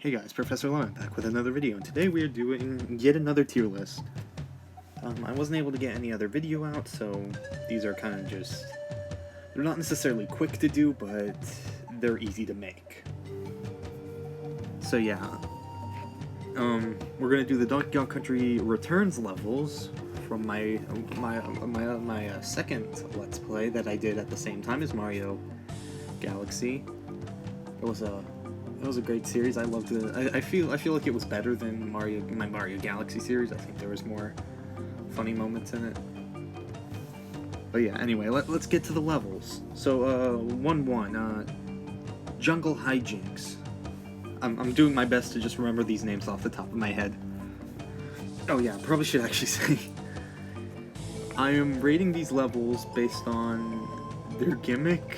Hey guys, Professor Lemon back with another video, and today we are doing yet another tier list. I wasn't able to get any other video out, so these are kind of just... they're not necessarily quick to do, but they're easy to make. So yeah, we're gonna do the Donkey Kong Country Returns levels from my second Let's Play that I did at the same time as Mario Galaxy. It was a great series. I loved it. I feel like it was better than my Mario Galaxy series. I think there was more funny moments in it. But yeah, anyway, let's get to the levels. So 1-1, Jungle Hijinks. I'm doing my best to just remember these names off the top of my head. Oh yeah, probably should actually say I am rating these levels based on their gimmick,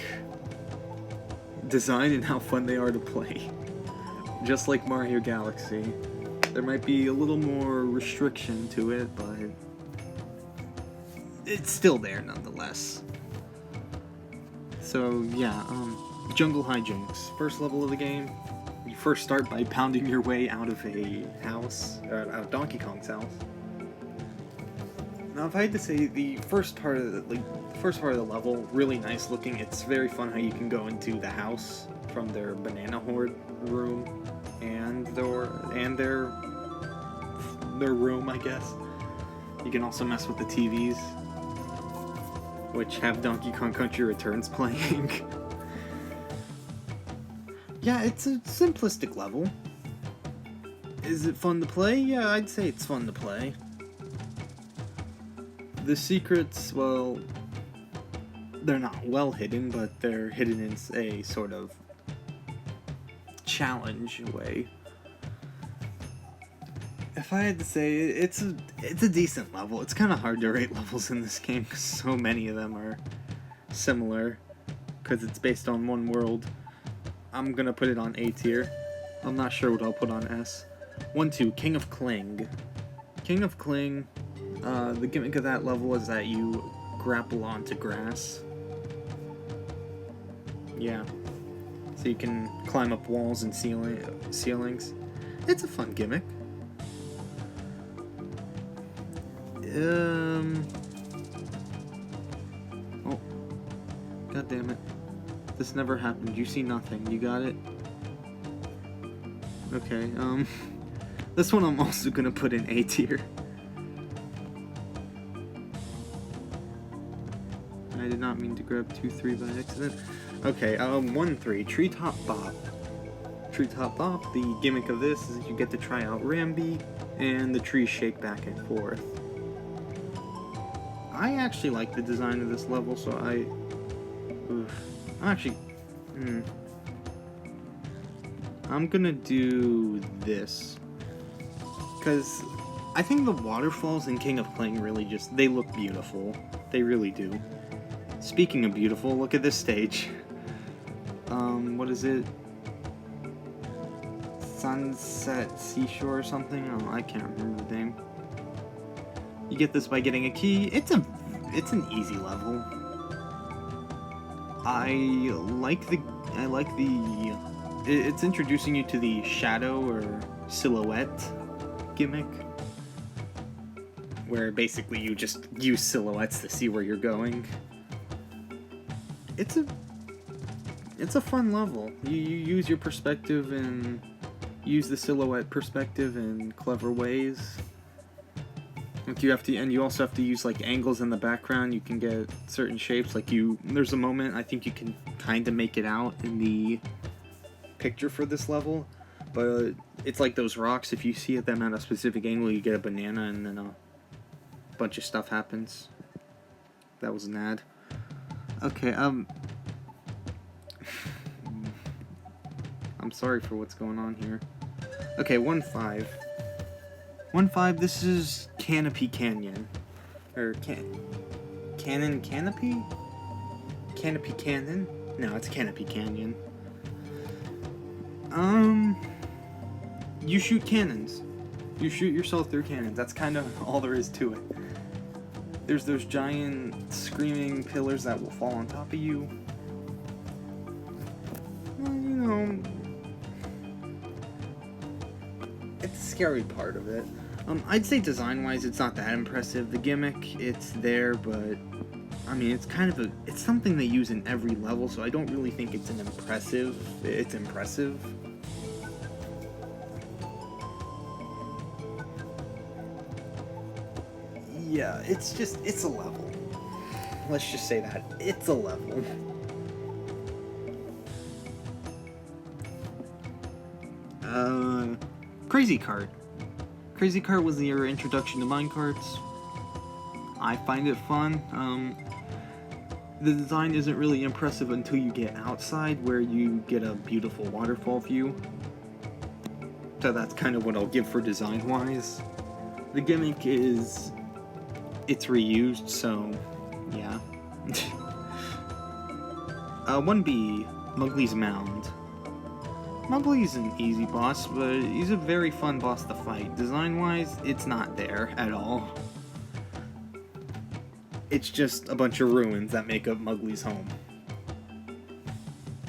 design, and how fun they are to play. Just like Mario Galaxy. There might be a little more restriction to it, but it's still there nonetheless. So yeah, Jungle Hijinks. First level of the game. You first start by pounding your way out of a house, out of Donkey Kong's house. Now, if I had to say, the first part of the level, really nice looking. It's very fun how you can go into the house from their banana horde room and their room, I guess. You can also mess with the TVs, which have Donkey Kong Country Returns playing. Yeah, it's a simplistic level. Is it fun to play? Yeah, I'd say it's fun to play. The secrets, well, they're not well hidden, but they're hidden in a sort of challenge way. If I had to say, it's a decent level. It's kind of hard to rate levels in this game because so many of them are similar because it's based on one world. I'm gonna put it on A tier. I'm not sure what I'll put on S. 1-2, King of Kling. King of Kling. The gimmick of that level is that you grapple onto grass. Yeah. So you can climb up walls and ceilings. It's a fun gimmick. Oh. God damn it. This never happened. You see nothing. You got it? Okay, this one I'm also gonna put in A tier. I did not mean to grab 2-3 by accident. Okay, 1-3, Treetop Bop. Treetop Bop, the gimmick of this is you get to try out Rambi, and the trees shake back and forth. I actually like the design of this level, so I'm gonna do this. Because I think the waterfalls in King of Kling really they look beautiful. They really do. Speaking of beautiful, look at this stage. What is it? Sunset Seashore or something? Oh, I can't remember the name. You get this by getting a key. It's an easy level. It's introducing you to the shadow or silhouette gimmick, where basically you just use silhouettes to see where you're going. It's a fun level. You use your perspective and use the silhouette perspective in clever ways. Like you also have to use like angles in the background. You can get certain shapes. There's a moment I think you can kind of make it out in the picture for this level, but it's like those rocks. If you see them at a specific angle, you get a banana, and then a bunch of stuff happens. That was an ad. Okay, I'm sorry for what's going on here. Okay, 1-5. 1-5, this is Canopy Canyon. Or Canopy Canyon? No, it's Canopy Canyon. You shoot cannons. You shoot yourself through cannons. That's kind of all there is to it. There's those giant screaming pillars that will fall on top of you. Well, it's the scary part of it. I'd say design-wise, it's not that impressive. The gimmick, it's there, but I mean, it's something they use in every level, so I don't really think it's impressive. Yeah, it's a level. Let's just say that. It's a level. Crazy Cart. Crazy Cart was your introduction to minecarts. I find it fun. The design isn't really impressive until you get outside, where you get a beautiful waterfall view. So that's kind of what I'll give for design-wise. The gimmick is... it's reused, so... yeah. 1B, Mowgli's Mound. Mowgli's an easy boss, but he's a very fun boss to fight. Design-wise, it's not there at all. It's just a bunch of ruins that make up Mowgli's home.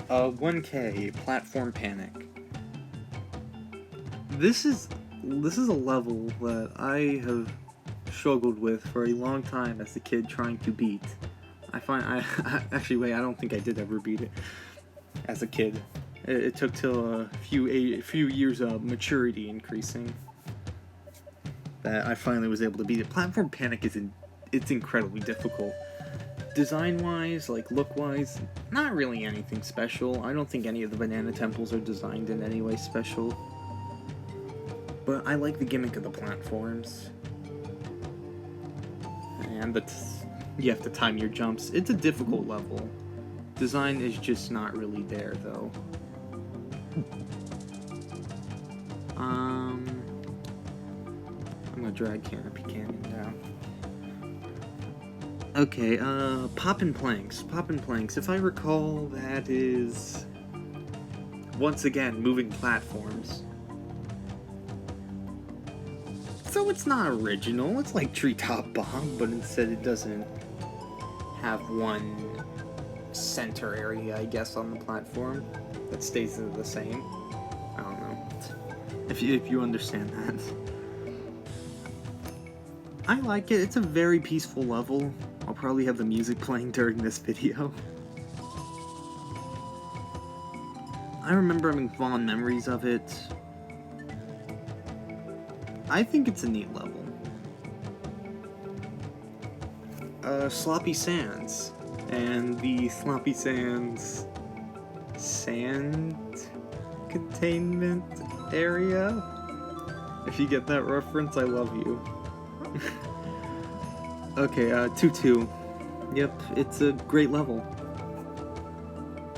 1K, Platform Panic. This is a level that I have struggled with for a long time as a kid trying to beat. Actually, I don't think I did ever beat it as a kid. It took till a few years of maturity increasing that I finally was able to beat it. Platform Panic it's incredibly difficult. Design-wise, like look-wise, not really anything special. I don't think any of the banana temples are designed in any way special. But I like the gimmick of the platforms. And you have to time your jumps. It's a difficult level. Design is just not really there, though. I'm gonna drag Canopy Canyon down. Okay, Poppin' Planks. Poppin' Planks, if I recall, that is... once again, moving platforms. So it's not original, it's like Treetop Bomb, but instead it doesn't have one center area, I guess, on the platform that stays the same. I don't know. If you understand that. I like it, it's a very peaceful level. I'll probably have the music playing during this video. I remember having fond memories of it. I think it's a neat level. Sloppy Sands. And the Sloppy Sands sand containment area? If you get that reference, I love you. Okay, 2-2. Yep, it's a great level.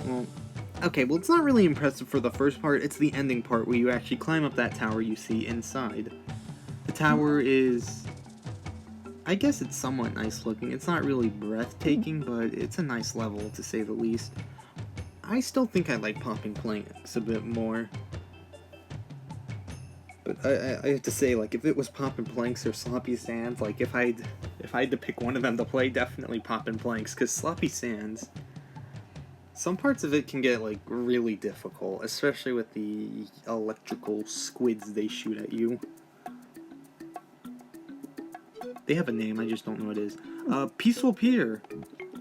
Well, it's not really impressive for the first part, it's the ending part where you actually climb up that tower you see inside. The tower is... I guess it's somewhat nice looking. It's not really breathtaking, but it's a nice level, to say the least. I still think I like Poppin' Planks a bit more. But I have to say, like, if it was Poppin' Planks or Sloppy Sands, like, if I had to pick one of them to play, definitely Poppin' Planks, because Sloppy Sands, some parts of it can get, like, really difficult, especially with the electrical squids they shoot at you. They have a name, I just don't know what it is. Peaceful Pier.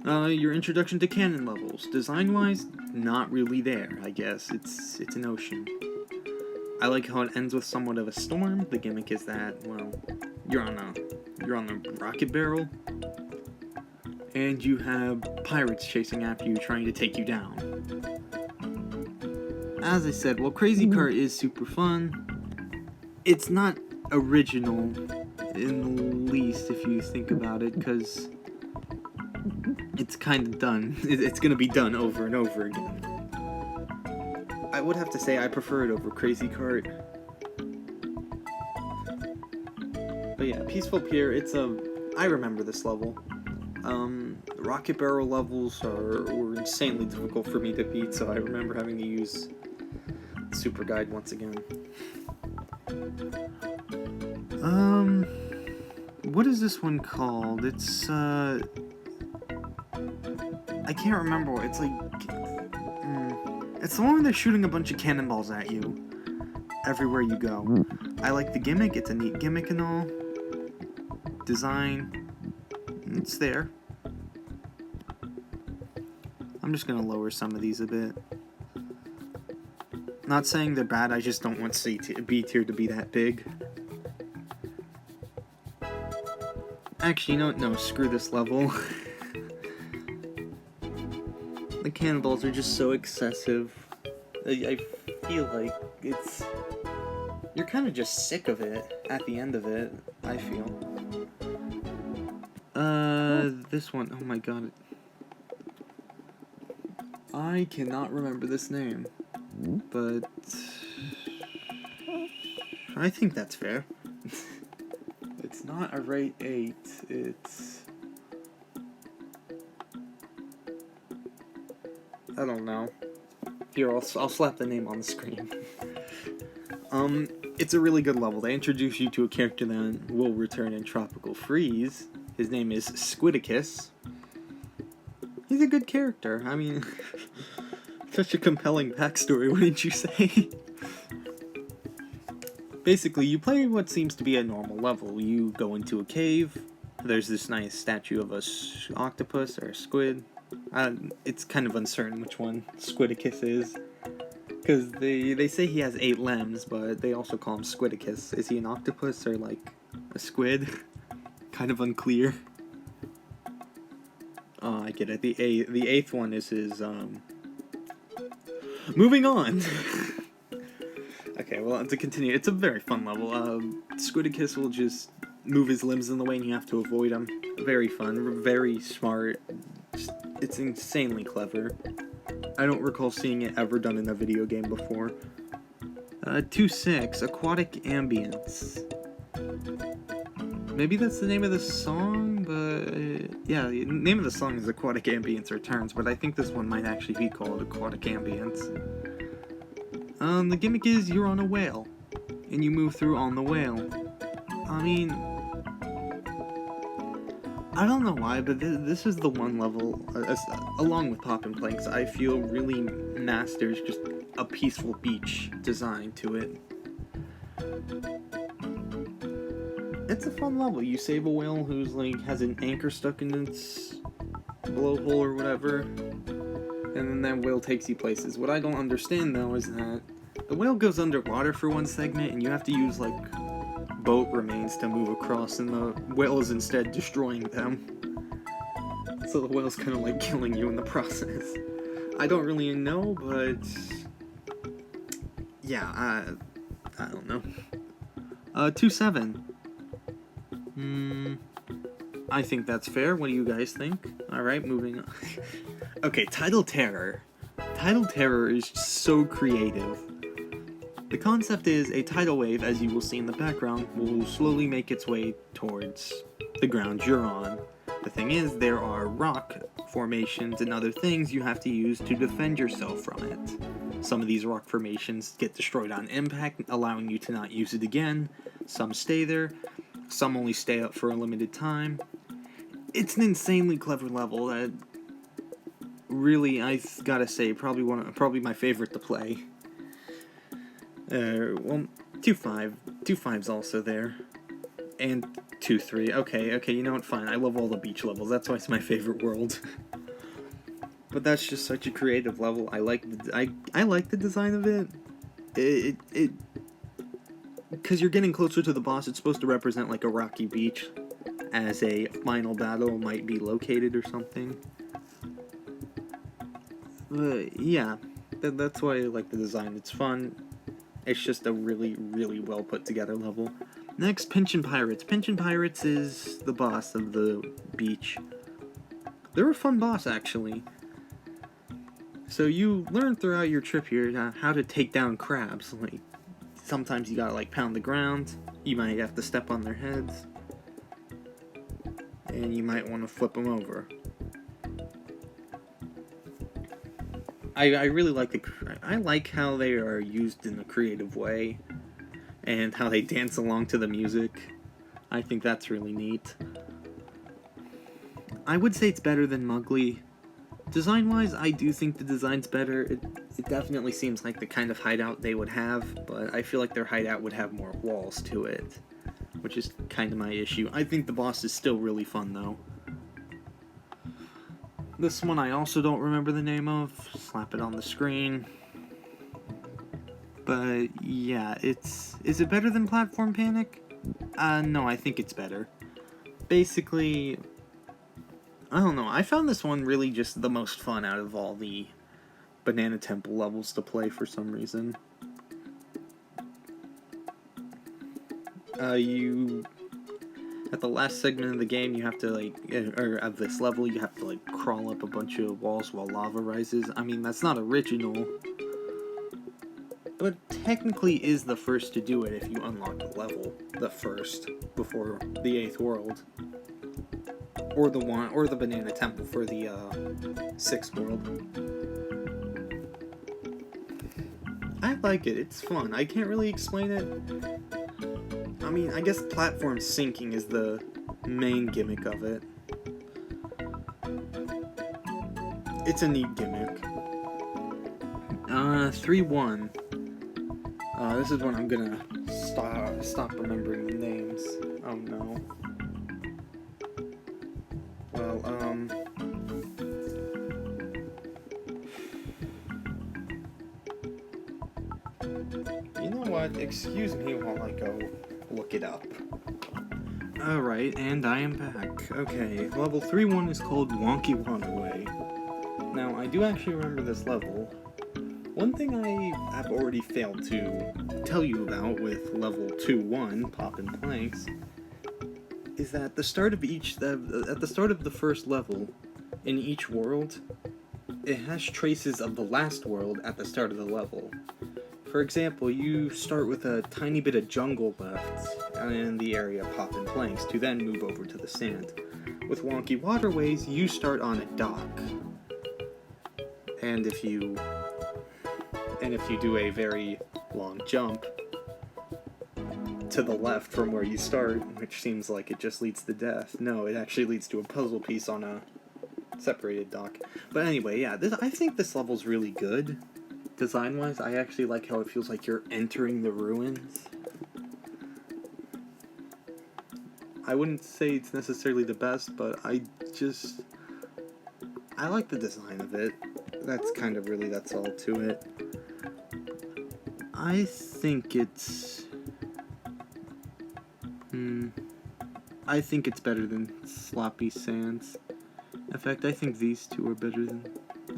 Your introduction to cannon levels. Design-wise, not really there, I guess. It's an ocean. I like how it ends with somewhat of a storm. The gimmick is that, well, you're on a rocket barrel, and you have pirates chasing after you, trying to take you down. As I said, well, Crazy Cart is super fun. It's not original in the least, if you think about it, because it's kind of done. It's gonna be done over and over again. I would have to say I prefer it over Crazy Cart. But yeah, Peaceful Pier, I remember this level. The Rocket Barrel levels were insanely difficult for me to beat, so I remember having to use the Super Guide once again. What is this one called? It's, I can't remember. It's like, it's the one where they're shooting a bunch of cannonballs at you. everywhere you go. I like the gimmick, it's a neat gimmick and all. Design, it's there. I'm just gonna lower some of these a bit. Not saying they're bad, I just don't want B tier to be that big. Actually, you know what? No, screw this level. The cannonballs are just so excessive. I feel like it's... You're kind of just sick of it at the end of it, I feel. This one, oh my god. I cannot remember this name, but I think that's fair. It's not a rate 8, it's... I don't know. Here, I'll slap the name on the screen. It's a really good level. They introduce you to a character that will return in Tropical Freeze. His name is Squidicus. He's a good character. I mean, such a compelling backstory, wouldn't you say? Basically, you play what seems to be a normal level. You go into a cave. There's this nice statue of a octopus or a squid. It's kind of uncertain which one Squidicus is. Because they say he has 8 limbs, but they also call him Squidicus. Is he an octopus or, like, a squid? Kind of unclear. Oh, I get it. The 8th one is his, Moving on! Okay, well, to continue, it's a very fun level. Squidicus will just move his limbs in the way and you have to avoid him. Very fun, very smart. It's insanely clever. I don't recall seeing it ever done in a video game before. 2.6, Aquatic Ambience. Maybe that's the name of the song, but... yeah, the name of the song is Aquatic Ambience Returns, but I think this one might actually be called Aquatic Ambience. The gimmick is you're on a whale, and you move through on the whale. I mean... I don't know why, but this is the one level, along with Pop and Planks, I feel really masters just a peaceful beach design to it. It's a fun level. You save a whale who's like has an anchor stuck in its blowhole or whatever, and then that whale takes you places. What I don't understand though is that the whale goes underwater for one segment, and you have to use like boat remains to move across, and the whale is instead destroying them. So the whale's kind of like killing you in the process. I don't really know, but yeah, I don't know. 2.7. I think that's fair. What do you guys think? Alright, moving on. Okay, Tidal Terror. Tidal Terror is so creative. The concept is a tidal wave, as you will see in the background, will slowly make its way towards the ground you're on. The thing is, there are rock formations and other things you have to use to defend yourself from it. Some of these rock formations get destroyed on impact, allowing you to not use it again. Some stay there. Some only stay up for a limited time. It's an insanely clever level that really, I've gotta say, probably my favorite to play. Well, 2.5. 2.5's also there. And 2.3. Okay, you know what, fine. I love all the beach levels. That's why it's my favorite world. But that's just such a creative level. I like the design of it. It because you're getting closer to the boss, it's supposed to represent like a rocky beach as a final battle might be located or something. Yeah, that's why I like the design. It's fun. It's just a really, really well put together level. Next, Pinchin' Pirates. Pinchin' Pirates is the boss of the beach. They're a fun boss, actually. So you learn throughout your trip here how to take down crabs. Like, sometimes you gotta like pound the ground. You might have to step on their heads. And you might want to flip them over. I really like I like how they are used in a creative way, and how they dance along to the music. I think that's really neat. I would say it's better than Mugly, Design-wise, I do think the design's better. It definitely seems like the kind of hideout they would have, but I feel like their hideout would have more walls to it, which is kind of my issue. I think the boss is still really fun, though. This one I also don't remember the name of. Slap it on the screen. But, yeah, is it better than Platform Panic? No, I think it's better. Basically, I don't know, I found this one really just the most fun out of all the Banana Temple levels to play for some reason. At the last segment of the game, you have to, or of this level, you have to, crawl up a bunch of walls while lava rises. I mean, that's not original, but technically is the first to do it if you unlock the level, the first, before the 8th world. Or the Banana Temple for the 6th world. I like it, it's fun. I can't really explain it. I mean, I guess platform sinking is the main gimmick of it. It's a neat gimmick. 3-1. This is when I'm gonna stop remembering the names. Oh no. Well, you know what? Excuse me while I go look it up. Alright, and I am back. Okay, level 3-1 is called Wonky Waterway. Now, I do actually remember this level. One thing I have already failed to tell you about with level 2-1, Poppin' Planks, is that at the start of the first level, in each world, it has traces of the last world at the start of the level. For example, you start with a tiny bit of jungle left in the area Poppin' Planks to then move over to the sand. With Wonky Waterways, you start on a dock. And if you do a very long jump to the left from where you start, which seems like it just leads to death. No, it actually leads to a puzzle piece on a separated dock. But anyway, yeah, I think this level's really good. Design-wise, I actually like how it feels like you're entering the ruins. I wouldn't say it's necessarily the best, but I like the design of it. That's all to it. I think it's better than Sloppy Sands. In fact, I think these two are better than...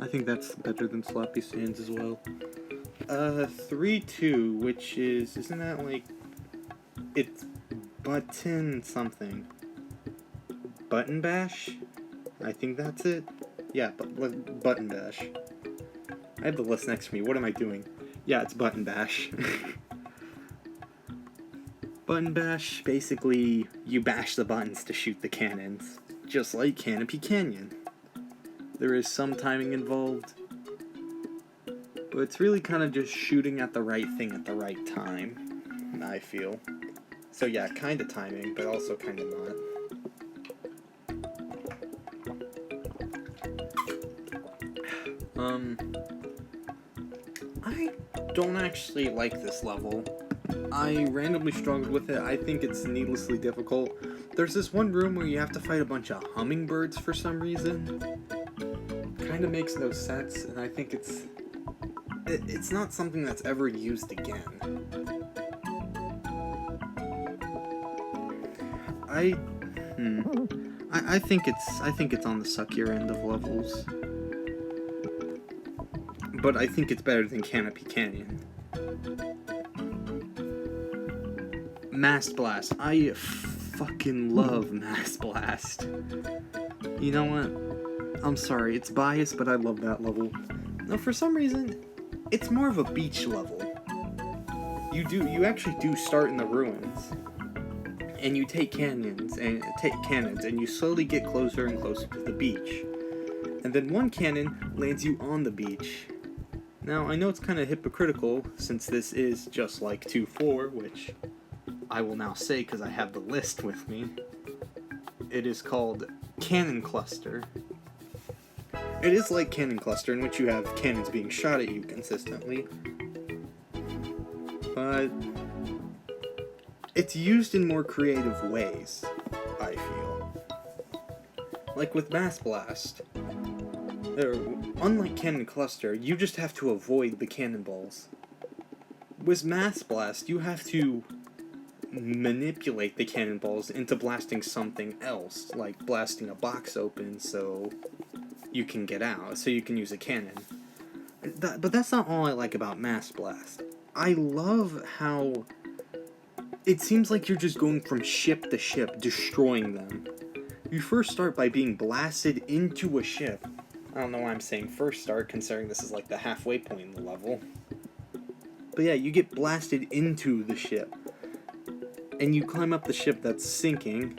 I think that's better than Sloppy Sands as well. 3-2, which is... Isn't that like... It's button something. Button Bash? I think that's it. Yeah, Button Bash. I have the list next to me. What am I doing? Yeah, it's Button Bash. Button Bash, basically, you bash the buttons to shoot the cannons. Just like Canopy Canyon. There is some timing involved, but it's really kind of just shooting at the right thing at the right time, I feel. So yeah, kind of timing, but also kind of not. I don't actually like this level. I randomly struggled with it. I think it's needlessly difficult. There's this one room where you have to fight a bunch of hummingbirds for some reason. Kind of makes no sense, and I think it's not something that's ever used again. I think it's on the suckier end of levels, but I think it's better than Canopy Canyon. Mast Blast. I fucking love Mast Blast. You know what? I'm sorry, it's biased, but I love that level. Now, for some reason, it's more of a beach level. You actually do start in the ruins, and you take cannons, and you slowly get closer and closer to the beach. And then one cannon lands you on the beach. Now, I know it's kind of hypocritical, since this is just like 2-4, which I will now say because I have the list with me. It is called Cannon Cluster. It is like Cannon Cluster, in which you have cannons being shot at you consistently. But it's used in more creative ways, I feel. Like with Mass Blast. Unlike Cannon Cluster, you just have to avoid the cannonballs. With Mass Blast, you have to manipulate the cannonballs into blasting something else, like blasting a box open so you can get out, so you can use a cannon. But that's not all I like about Mass Blast. I love how it seems like you're just going from ship to ship, destroying them. You first start by being blasted into a ship. I don't know why I'm saying first start, considering this is like the halfway point in the level. But yeah, you get blasted into the ship. And you climb up the ship that's sinking.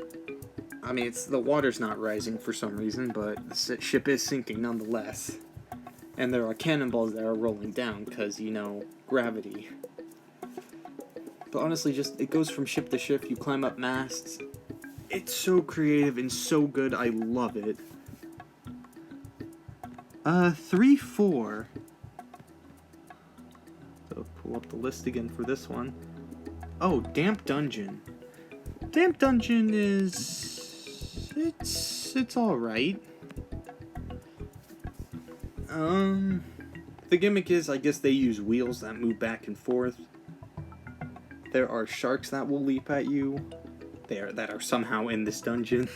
I mean, the water's not rising for some reason, but the ship is sinking nonetheless. And there are cannonballs that are rolling down, because, you know, gravity. But honestly, it goes from ship to ship, you climb up masts. It's so creative and so good, I love it. 3-4. So pull up the list again for this one. Oh, Damp Dungeon. Damp Dungeon is... It's alright. The gimmick is, I guess they use wheels that move back and forth. There are sharks that will leap at you. That are somehow in this dungeon.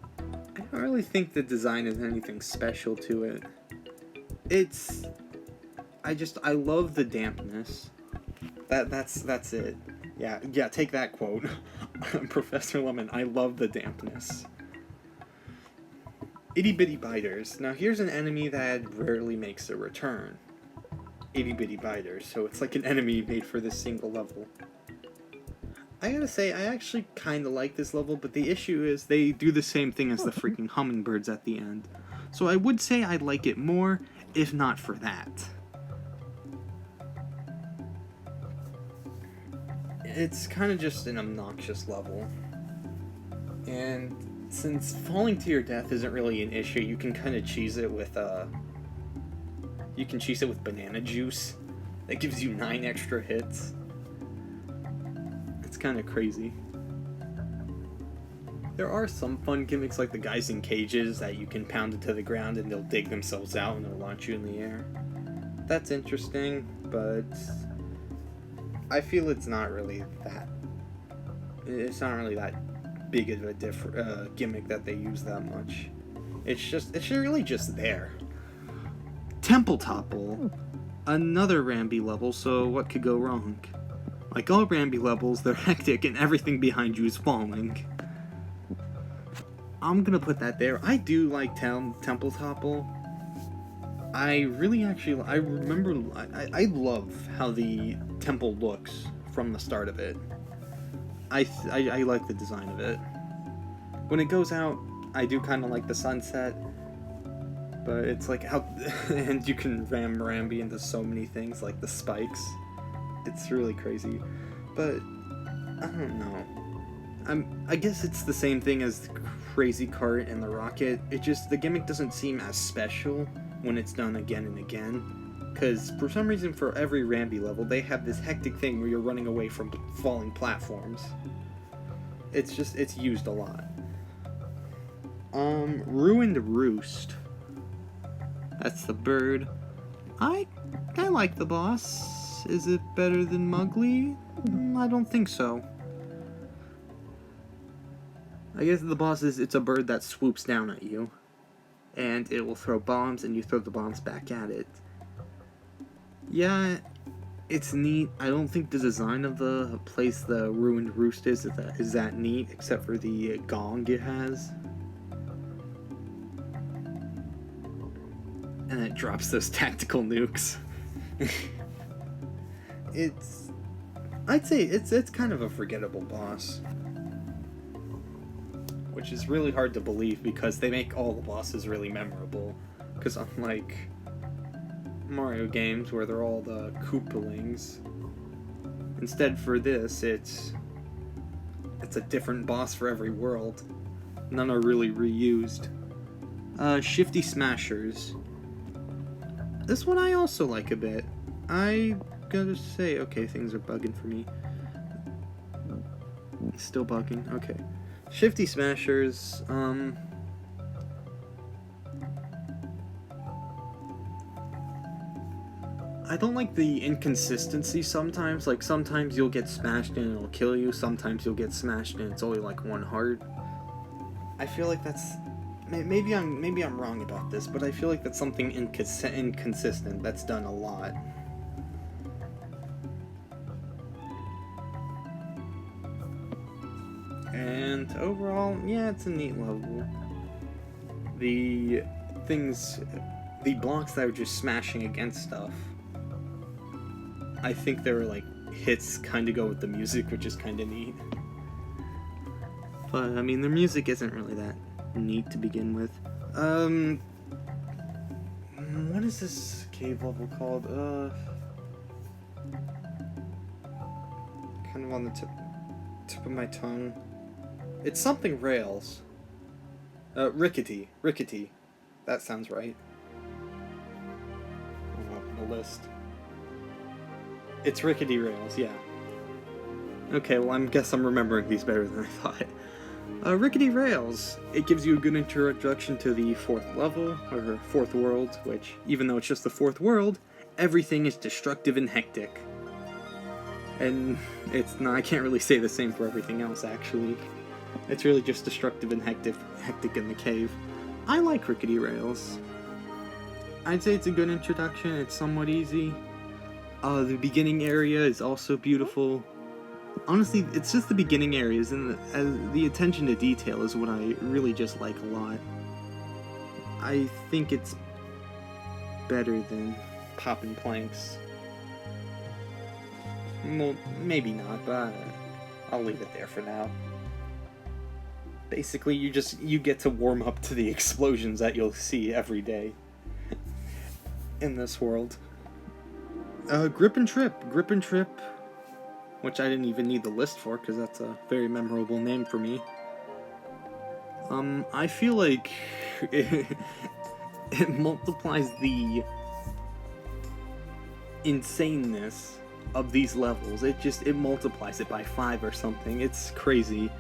I don't really think the design is anything special to it. I love the dampness. That's it. Yeah, take that quote. Professor Lemon, I love the dampness. Itty Bitty Biters. Now here's an enemy that rarely makes a return. Itty Bitty Biters, so it's like an enemy made for this single level. I gotta say, I actually kinda like this level, but the issue is they do the same thing as the freaking hummingbirds at the end. So I would say I'd like it more, if not for that. It's kind of just an obnoxious level. And since falling to your death isn't really an issue, you can kind of cheese it with, banana juice. That gives you 9 extra hits. It's kind of crazy. There are some fun gimmicks like the guys in cages that you can pound into the ground and they'll dig themselves out and they'll launch you in the air. That's interesting, but I feel it's not really that big of a gimmick that they use that much. It's really just there. Temple Topple. Another Rambi level, so what could go wrong? Like all Rambi levels, they're hectic and everything behind you is falling. I'm gonna put that there. I do like Temple Topple. I love how the temple looks from the start of it. I like the design of it. When it goes out, I do kind of like the sunset, but it's like how, and you can ram Rambi into so many things, like the spikes. It's really crazy, but I don't know. I guess it's the same thing as the Crazy Cart and the Rocket. The gimmick doesn't seem as special when it's done again and again, because for some reason for every Rambi level they have this hectic thing where you're running away from falling platforms. It's used a lot. Ruined Roost. That's the bird. I like the boss. Is it better than Mugly? I don't think so. I guess the boss it's a bird that swoops down at you. And it will throw bombs, and you throw the bombs back at it. Yeah, it's neat. I don't think the design of the place the Ruined Roost is that neat, except for the gong it has. And it drops those tactical nukes. I'd say it's kind of a forgettable boss. Which is really hard to believe because they make all the bosses really memorable. Because unlike Mario games where they're all the Koopalings, instead for this, it's a different boss for every world. None are really reused. Shifty Smashers. This one I also like a bit. I gotta say, okay, things are bugging for me. Still bugging, okay. Shifty Smashers, I don't like the inconsistency sometimes. Like, sometimes you'll get smashed and it'll kill you, sometimes you'll get smashed and it's only like one heart. I feel like that's... Maybe I'm wrong about this, but I feel like that's something inconsistent that's done a lot. And overall, yeah, it's a neat level. The blocks that are just smashing against stuff, I think there were like hits kind of go with the music, which is kind of neat. But I mean, the music isn't really that neat to begin with. What is this cave level called? Kind of on the tip of my tongue. It's something rails. Rickety. That sounds right. I'll open the list. It's Rickety Rails, yeah. Okay, well, I guess I'm remembering these better than I thought. Rickety Rails. It gives you a good introduction to the 4th level, or 4th world, which, even though it's just the 4th world, everything is destructive and hectic. And it's not, I can't really say the same for everything else, actually. It's really just destructive and hectic in the cave. I like Rickety Rails. I'd say it's a good introduction, it's somewhat easy. The beginning area is also beautiful. Honestly, it's just the beginning areas, and the attention to detail is what I really just like a lot. I think it's better than popping planks. Well, maybe not, but I'll leave it there for now. Basically, you get to warm up to the explosions that you'll see every day in this world. Grip and Trip, which I didn't even need the list for, because that's a very memorable name for me. I feel like it multiplies the insaneness of these levels. It multiplies it by 5 or something. It's crazy.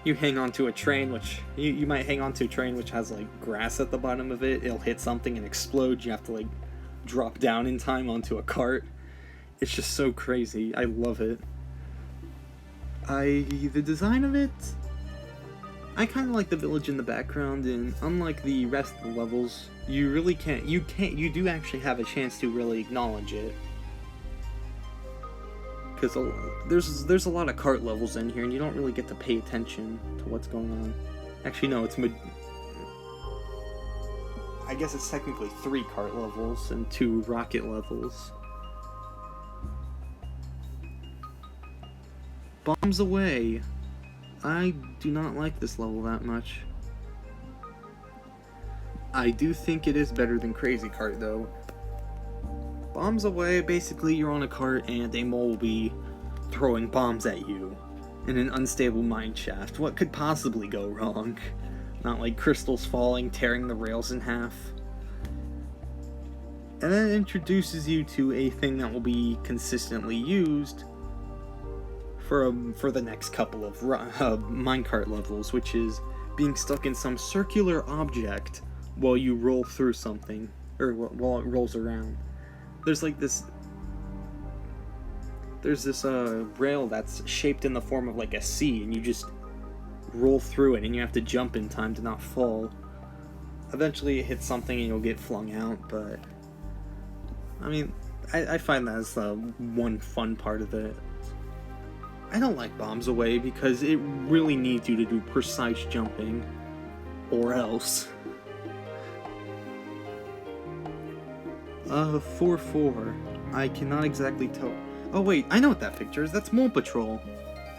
You hang onto a train, which you might hang onto a train which has like grass at the bottom of it. It'll hit something and explode. You have to like drop down in time onto a cart. It's just so crazy. I love it. The design of it, I kind of like the village in the background, and unlike the rest of the levels, you do actually have a chance to really acknowledge it. Because there's a lot of cart levels in here, and you don't really get to pay attention to what's going on. Actually, no, I guess it's technically 3 cart levels and 2 rocket levels. Bombs Away. I do not like this level that much. I do think it is better than Crazy Cart, though. Bombs Away, basically you're on a cart and a mole will be throwing bombs at you in an unstable mine shaft. What could possibly go wrong? Not like crystals falling, tearing the rails in half. And then it introduces you to a thing that will be consistently used for the next couple of minecart levels, which is being stuck in some circular object while you roll through something, or while it rolls around. There's this rail that's shaped in the form of like a C, and you just roll through it, and you have to jump in time to not fall. Eventually it hits something and you'll get flung out, but I mean, I find that as one fun part of it. I don't like Bombs Away because it really needs you to do precise jumping, or else. 4-4. I cannot exactly tell. Oh wait, I know what that picture is. That's Mole Patrol.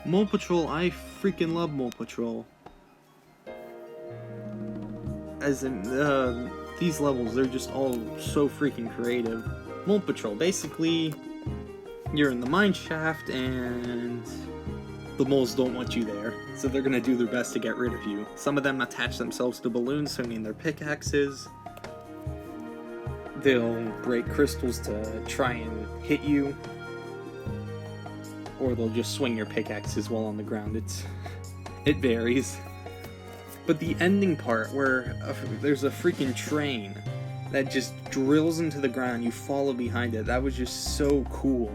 Mole Patrol, I freaking love Mole Patrol. As in, these levels, they're just all so freaking creative. Mole Patrol, basically, you're in the mine shaft and the moles don't want you there, so they're gonna do their best to get rid of you. Some of them attach themselves to balloons, swinging their pickaxes. They'll break crystals to try and hit you, or they'll just swing your pickaxes while on the ground. It varies. But the ending part, where there's a freaking train that just drills into the ground, you follow behind it, that was just so cool.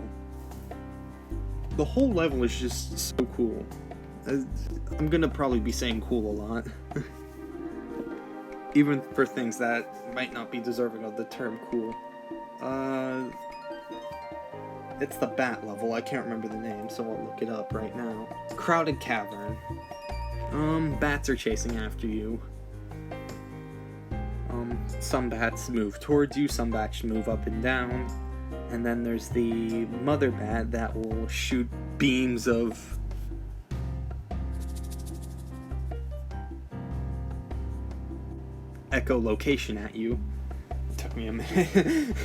The whole level is just so cool. I'm gonna probably be saying cool a lot. Even for things that might not be deserving of the term cool. It's the bat level, I can't remember the name, so I'll look it up right now. Crowded Cavern. Bats are chasing after you. Some bats move towards you, some bats move up and down. And then there's the mother bat that will shoot beams of echolocation at you. It took me a minute.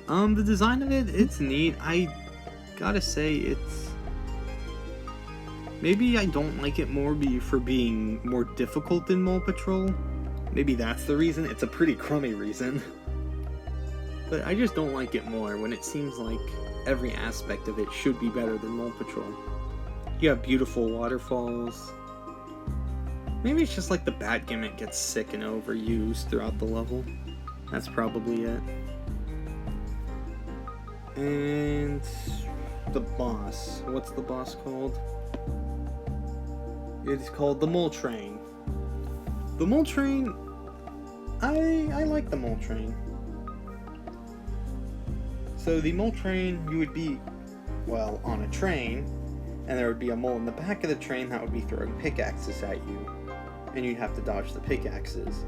The design of it's neat. I gotta say, it's... Maybe I don't like it more for being more difficult than Mole Patrol. Maybe that's the reason. It's a pretty crummy reason. But I just don't like it more when it seems like every aspect of it should be better than Mole Patrol. You have beautiful waterfalls. Maybe it's just like the bat gimmick gets sick and overused throughout the level. That's probably it. And the boss. What's the boss called? It's called the Mole Train. The Mole Train, I like the Mole Train. So the Mole Train, you would be, well, on a train, and there would be a mole in the back of the train that would be throwing pickaxes at you, and you'd have to dodge the pickaxes.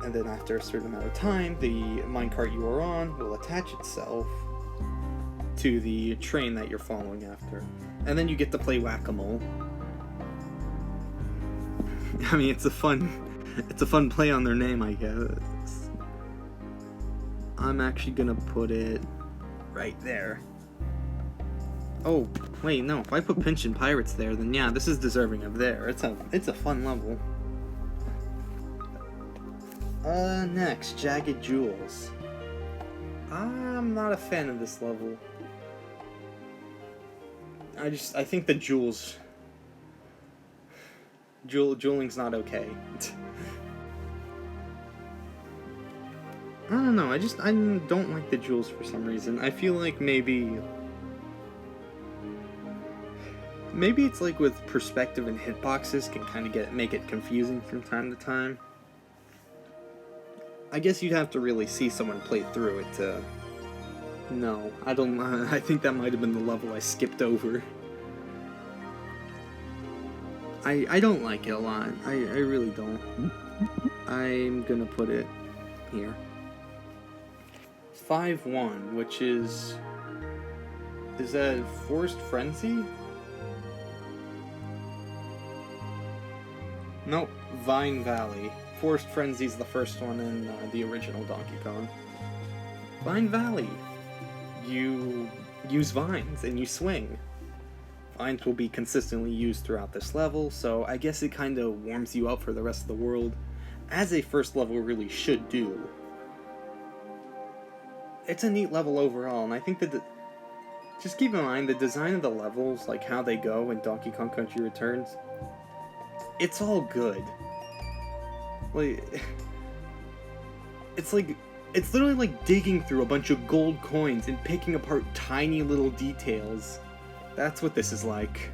And then after a certain amount of time, the minecart you are on will attach itself to the train that you're following after. And then you get to play whack-a-mole. I mean, it's a fun play on their name, I guess. I'm actually gonna put it right there. Oh, wait, no, if I put Pinchin' Pirates there, then yeah, this is deserving of there. It's a fun level. Next, Jagged Jewels. I'm not a fan of this level. I think the jewels... Dueling's not okay. I don't know, I don't like the jewels for some reason. I feel like maybe it's like with perspective and hitboxes can kind of make it confusing from time to time. I guess you'd have to really see someone play through it to... No, I don't... I think that might have been the level I skipped over. I don't like it a lot. I really don't. I'm gonna put it here. 5-1, which is... Is that Forest Frenzy? Nope, Vine Valley. Forest Frenzy's the first one in the original Donkey Kong. Vine Valley. You use vines and you swing. Vines will be consistently used throughout this level, so I guess it kind of warms you up for the rest of the world, as a first level really should do. It's a neat level overall, and I think that just keep in mind the design of the levels, like how they go in Donkey Kong Country Returns, it's all good. It's literally like digging through a bunch of gold coins and picking apart tiny little details. That's what this is like.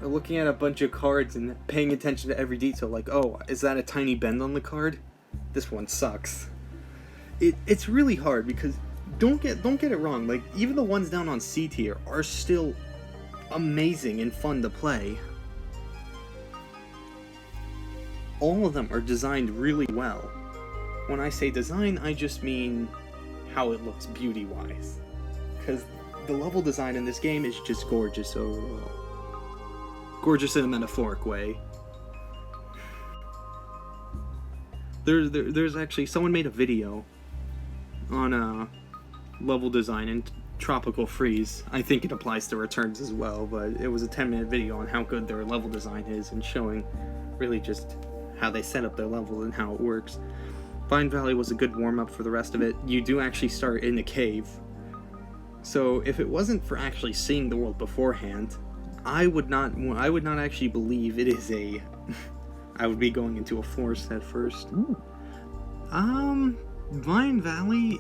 We're looking at a bunch of cards and paying attention to every detail, like, oh, is that a tiny bend on the card? This one sucks. It's really hard because don't get it wrong, like even the ones down on C tier are still amazing and fun to play. All of them are designed really well. When I say design, I just mean how it looks beauty-wise. Because the level design in this game is just gorgeous overall. Gorgeous in a metaphoric way. There's actually, someone made a video on level design and Tropical Freeze. I think it applies to Returns as well, but it was a 10-minute video on how good their level design is and showing really just how they set up their level and how it works. Vine Valley was a good warm-up for the rest of it. You do actually start in a cave, so if it wasn't for actually seeing the world beforehand, I would not actually believe it is a I would be going into a forest at first. Ooh. Vine Valley,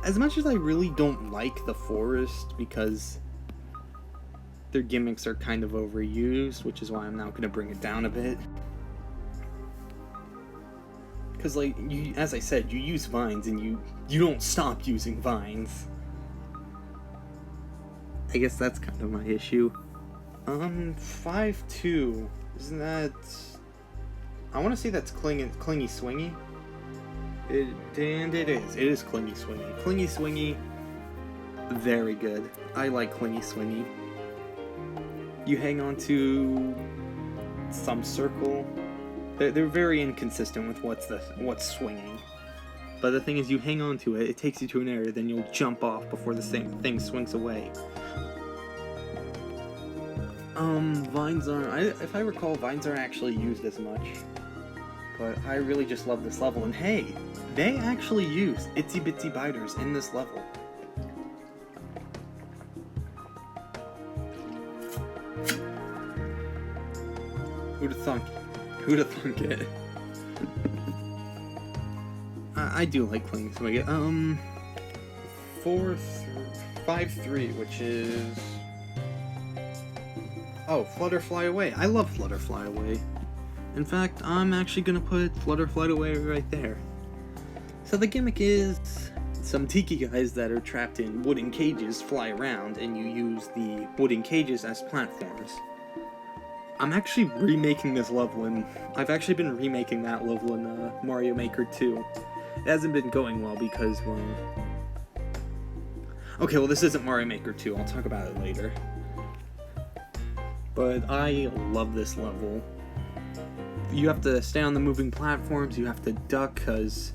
as much as I really don't like the forest because their gimmicks are kind of overused, which is why I'm now going to bring it down a bit. Because, like, as I said, you use vines and you don't stop using vines. I guess that's kind of my issue. 5-2, isn't that... I want to say that's Clingy Swingy. And it is Clingy Swingy. Clingy Swingy, very good. I like Clingy Swingy. You hang on to some circle. They're very inconsistent with what's swinging. But the thing is, you hang on to it, it takes you to an area, then you'll jump off before the same thing swings away. Vines aren't... if I recall, vines aren't actually used as much. But I really just love this level, and hey, they actually use itsy bitsy biters in this level. Who'da thunk? Who'da thunk it? I do like Clingy Swingy. 5-3, which is... Oh, Flutter Fly Away. I love Flutter Fly Away. In fact, I'm actually gonna put Flutter Fly Away right there. So the gimmick is some tiki guys that are trapped in wooden cages fly around, and you use the wooden cages as platforms. I'm actually remaking this level, and I've actually been remaking that level in Mario Maker 2. It hasn't been going well because, well... Okay, well, this isn't Mario Maker 2. I'll talk about it later. But I love this level. You have to stay on the moving platforms, you have to duck because,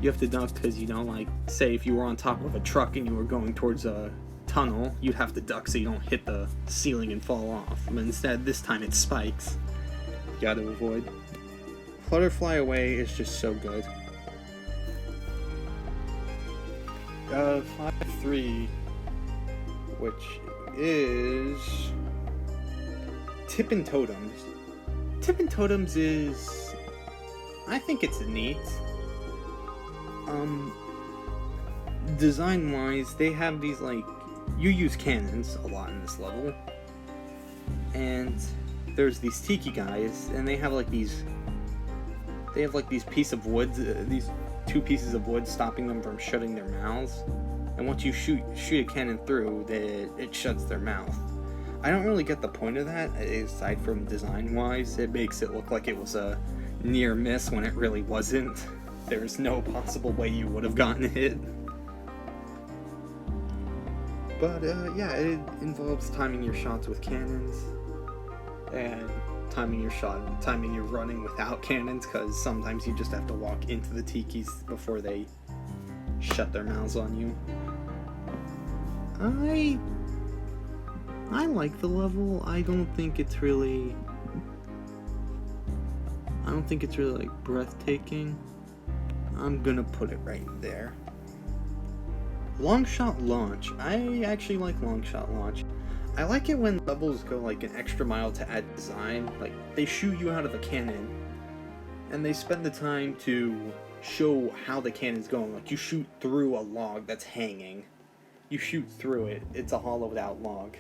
you know, like, say if you were on top of a truck and you were going towards a tunnel, you'd have to duck so you don't hit the ceiling and fall off. But instead, this time it spikes. You gotta avoid. Flutter Fly Away is just so good. 5-3, which is... Tippin' Totems. Tippin' Totems is... I think it's neat. Design-wise, they have these, like... You use cannons a lot in this level. And there's these tiki guys, and they have, like, these... They have, like, these pieces of wood, these 2 pieces of wood stopping them from shutting their mouths. And once you shoot a cannon through, it shuts their mouth. I don't really get the point of that, aside from design-wise. It makes it look like it was a near miss when it really wasn't. There's no possible way you would have gotten hit. But, yeah, it involves timing your shots with cannons, and timing your running without cannons, because sometimes you just have to walk into the tikis before they shut their mouths on you. I like the level. I don't think it's really like breathtaking. I'm gonna put it right there. Long Shot Launch. I actually like Long Shot Launch. I like it when levels go like an extra mile to add design. Like, they shoot you out of a cannon, and they spend the time to show how the cannon's going. Like, you shoot through a log that's hanging. You shoot through it. It's a hollowed out log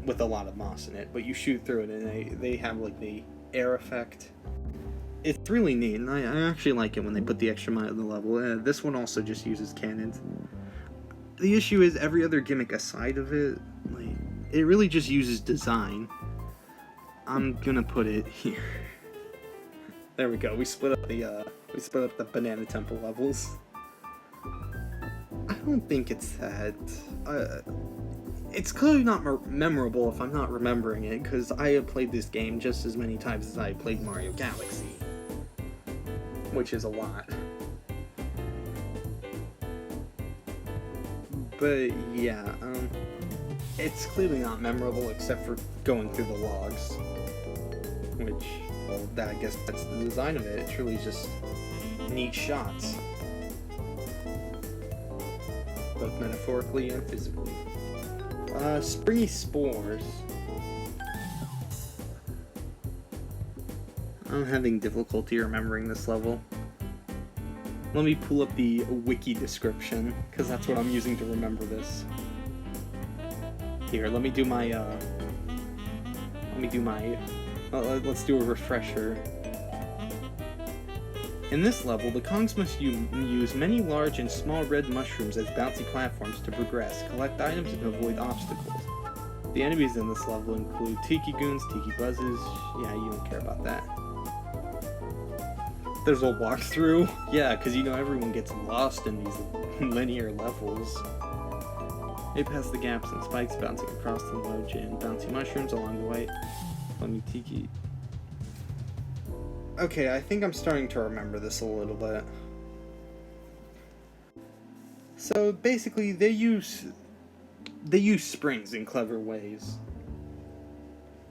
with a lot of moss in it, but you shoot through it, and they have like the air effect. It's really neat, and I actually like it when they put the extra mile in the level. This one also just uses cannons. The issue is every other gimmick aside of it, like, it really just uses design. I'm gonna put it here. There we go. We split up the Banana Temple levels. I don't think it's that. It's clearly not memorable if I'm not remembering it, because I have played this game just as many times as I played Mario Galaxy, which is a lot. But yeah, it's clearly not memorable except for going through the logs. Which, well, I guess that's the design of it. It's really just neat shots. Both metaphorically and physically. Springy spores. I'm having difficulty remembering this level. Let me pull up the wiki description, because that's what I'm using to remember this. Here, let me do my, let's do a refresher. In this level, the Kongs must use many large and small red mushrooms as bouncy platforms to progress, collect items, and avoid obstacles. The enemies in this level include Tiki Goons, Tiki Buzzes. Yeah, you don't care about that. There's a walkthrough. Yeah, because you know everyone gets lost in these linear levels. They pass the gaps and spikes, bouncing across the large and bouncy mushrooms along the way. Let me Tiki. Okay, I think I'm starting to remember this a little bit. So basically, they use springs in clever ways.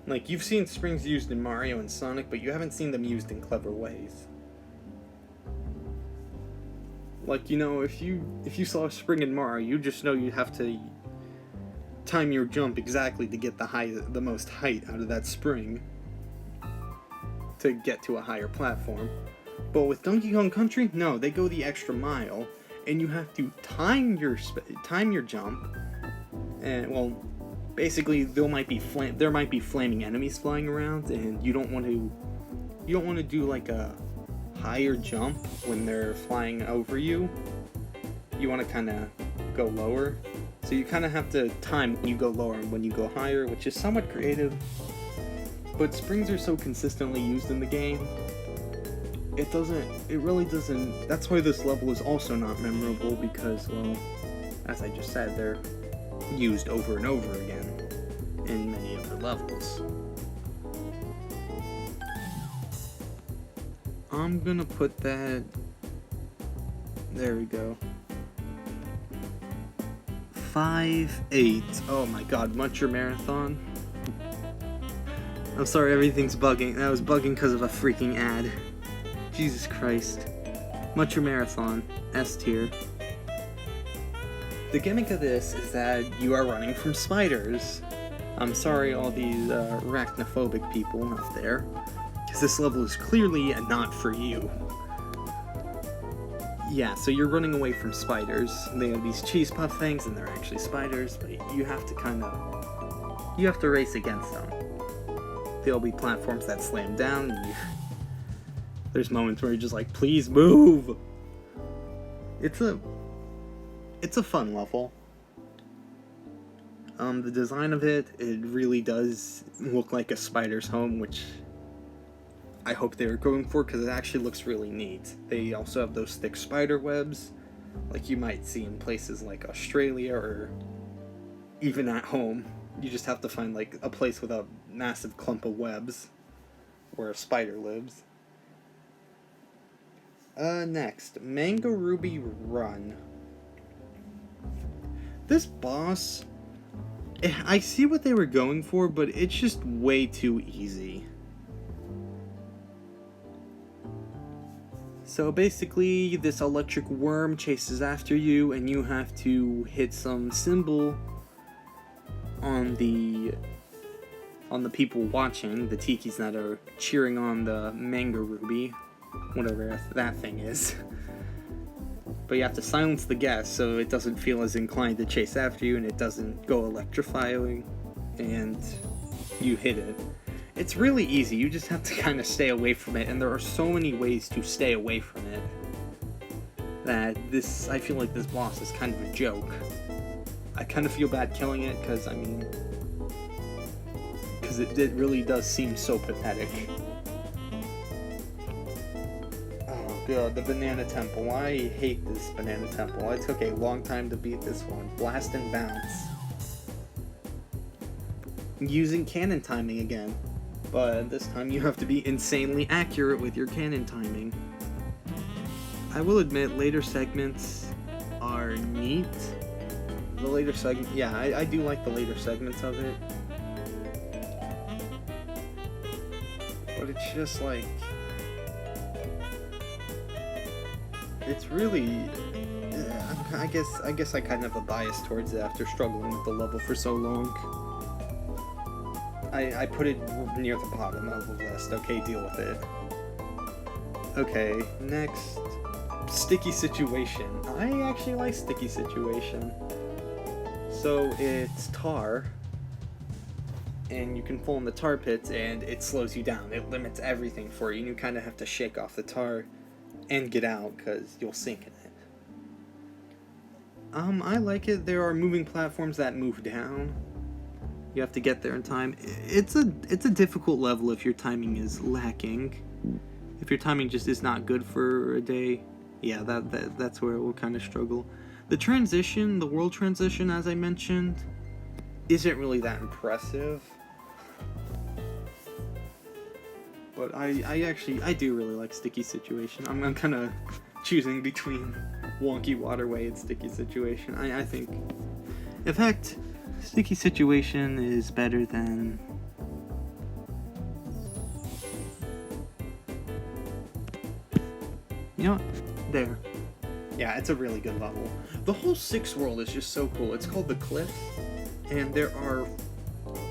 Like, you've seen springs used in Mario and Sonic, but you haven't seen them used in clever ways. Like, you know, if you saw a spring in Mario, you just know you have to time your jump exactly to get the most height out of that spring to get to a higher platform. But with Donkey Kong Country, no, they go the extra mile, and you have to time your jump. And well, basically there might be flaming enemies flying around, and you don't want to do like a higher jump when they're flying over you. You want to kind of go lower, so you kind of have to time when you go lower and when you go higher, which is somewhat creative. But springs are so consistently used in the game, it really doesn't. That's why this level is also not memorable, because, well, as I just said, they're used over and over again in many other levels. I'm gonna put that. There we go. 5-8. Oh my god, Muncher Marathon. I'm sorry, everything's bugging. That was bugging because of a freaking ad. Jesus Christ. Muncher Marathon. S tier. The gimmick of this is that you are running from spiders. I'm sorry, all these arachnophobic people out there, because this level is clearly not for you. Yeah, so you're running away from spiders. They have these cheese puff things, and they're actually spiders, but you have to race against them. There'll be platforms that slam down, and there's moments where you're just like, please move! It's a fun level. The design of it really does look like a spider's home, which I hope they were going for, because it actually looks really neat. They also have those thick spider webs, like you might see in places like Australia, or even at home. You just have to find like a place with a massive clump of webs where a spider lives. Next, Mango Ruby Run. This boss, I see what they were going for, but it's just way too easy. So basically, this electric worm chases after you, and you have to hit some symbol on the people watching, the tikis that are cheering on the Mango Ruby, whatever that thing is. But you have to silence the gas so it doesn't feel as inclined to chase after you, and it doesn't go electrifying, and you hit it. It's really easy, you just have to kind of stay away from it, and there are so many ways to stay away from it that I feel like this boss is kind of a joke. I kind of feel bad killing it, because it really does seem so pathetic. Oh god, the Banana Temple. I hate this Banana Temple. It took a long time to beat this one. Blast and bounce. Using cannon timing again. But this time you have to be insanely accurate with your cannon timing. I will admit, later segments are neat, the later segment, yeah, I do like the later segments of it. But it's just like, it's really, I guess I kind of have a bias towards it after struggling with the level for so long. I put it near the bottom of the list. Okay, deal with it. Okay, next, Sticky Situation. I actually like Sticky Situation. So it's tar, and you can fall in the tar pits, and it slows you down. It limits everything for you, and you kind of have to shake off the tar and get out, because you'll sink in it. I like it. There are moving platforms that move down. You have to get there in time. It's a difficult level if your timing is lacking. If your timing just is not good for a day, yeah, that's where it will kind of struggle. The world transition, as I mentioned, isn't really that impressive. But I do really like Sticky Situation. I'm kind of choosing between Wonky Waterway and Sticky Situation. I think, in fact, Sticky Situation is better than... You know what? There. Yeah, it's a really good level. The whole 6th world is just so cool. It's called the Cliffs, and there are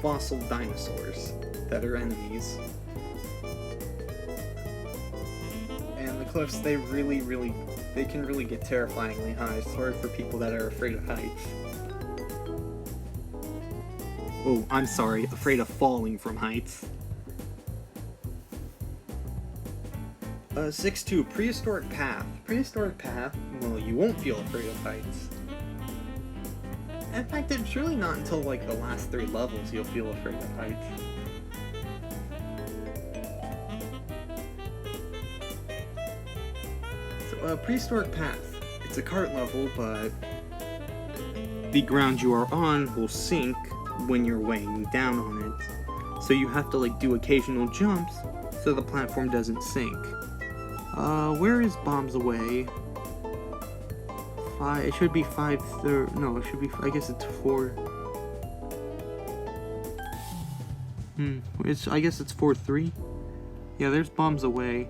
fossil dinosaurs that are enemies. And the Cliffs, they can really get terrifyingly high. Sorry for people that are afraid of heights. Oh, I'm sorry, afraid of falling from heights. 6-2, Prehistoric Path. Prehistoric Path, well, you won't feel afraid of heights. In fact, it's really not until like the last 3 levels you'll feel afraid of heights. So, Prehistoric Path. It's a cart level, but the ground you are on will sink when you're weighing down on it. So you have to like do occasional jumps so the platform doesn't sink. Where is Bombs Away? It should be 5. No, it should be. I guess it's 4. I guess it's 4-3. Yeah, there's Bombs Away.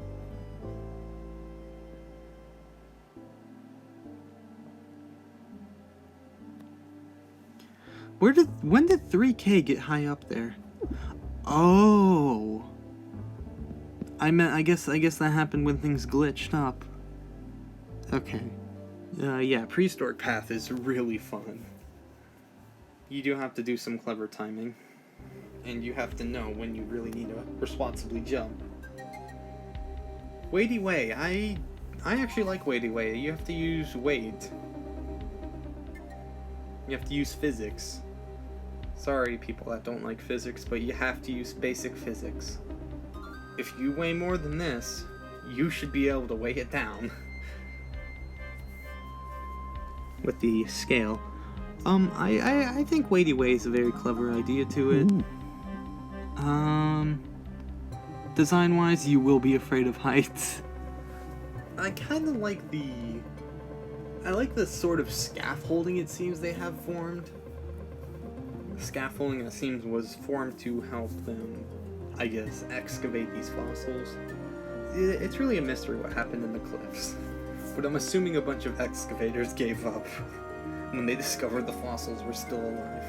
When did 3K get high up there? Oh. I guess that happened when things glitched up. Okay. Yeah, Prehistoric Path is really fun. You do have to do some clever timing. And you have to know when you really need to responsibly jump. Wadey Way. I actually like Wadey Way. You have to use weight. You have to use physics. Sorry, people that don't like physics, but you have to use basic physics. If you weigh more than this, you should be able to weigh it down. With the scale. I think Wadey Way is a very clever idea to it. Design-wise, you will be afraid of heights. I kind of like the sort of scaffolding it seems they have formed. The scaffolding, it seems, was formed to help them, I guess, excavate these fossils. It's really a mystery what happened in the cliffs, but I'm assuming a bunch of excavators gave up when they discovered the fossils were still alive.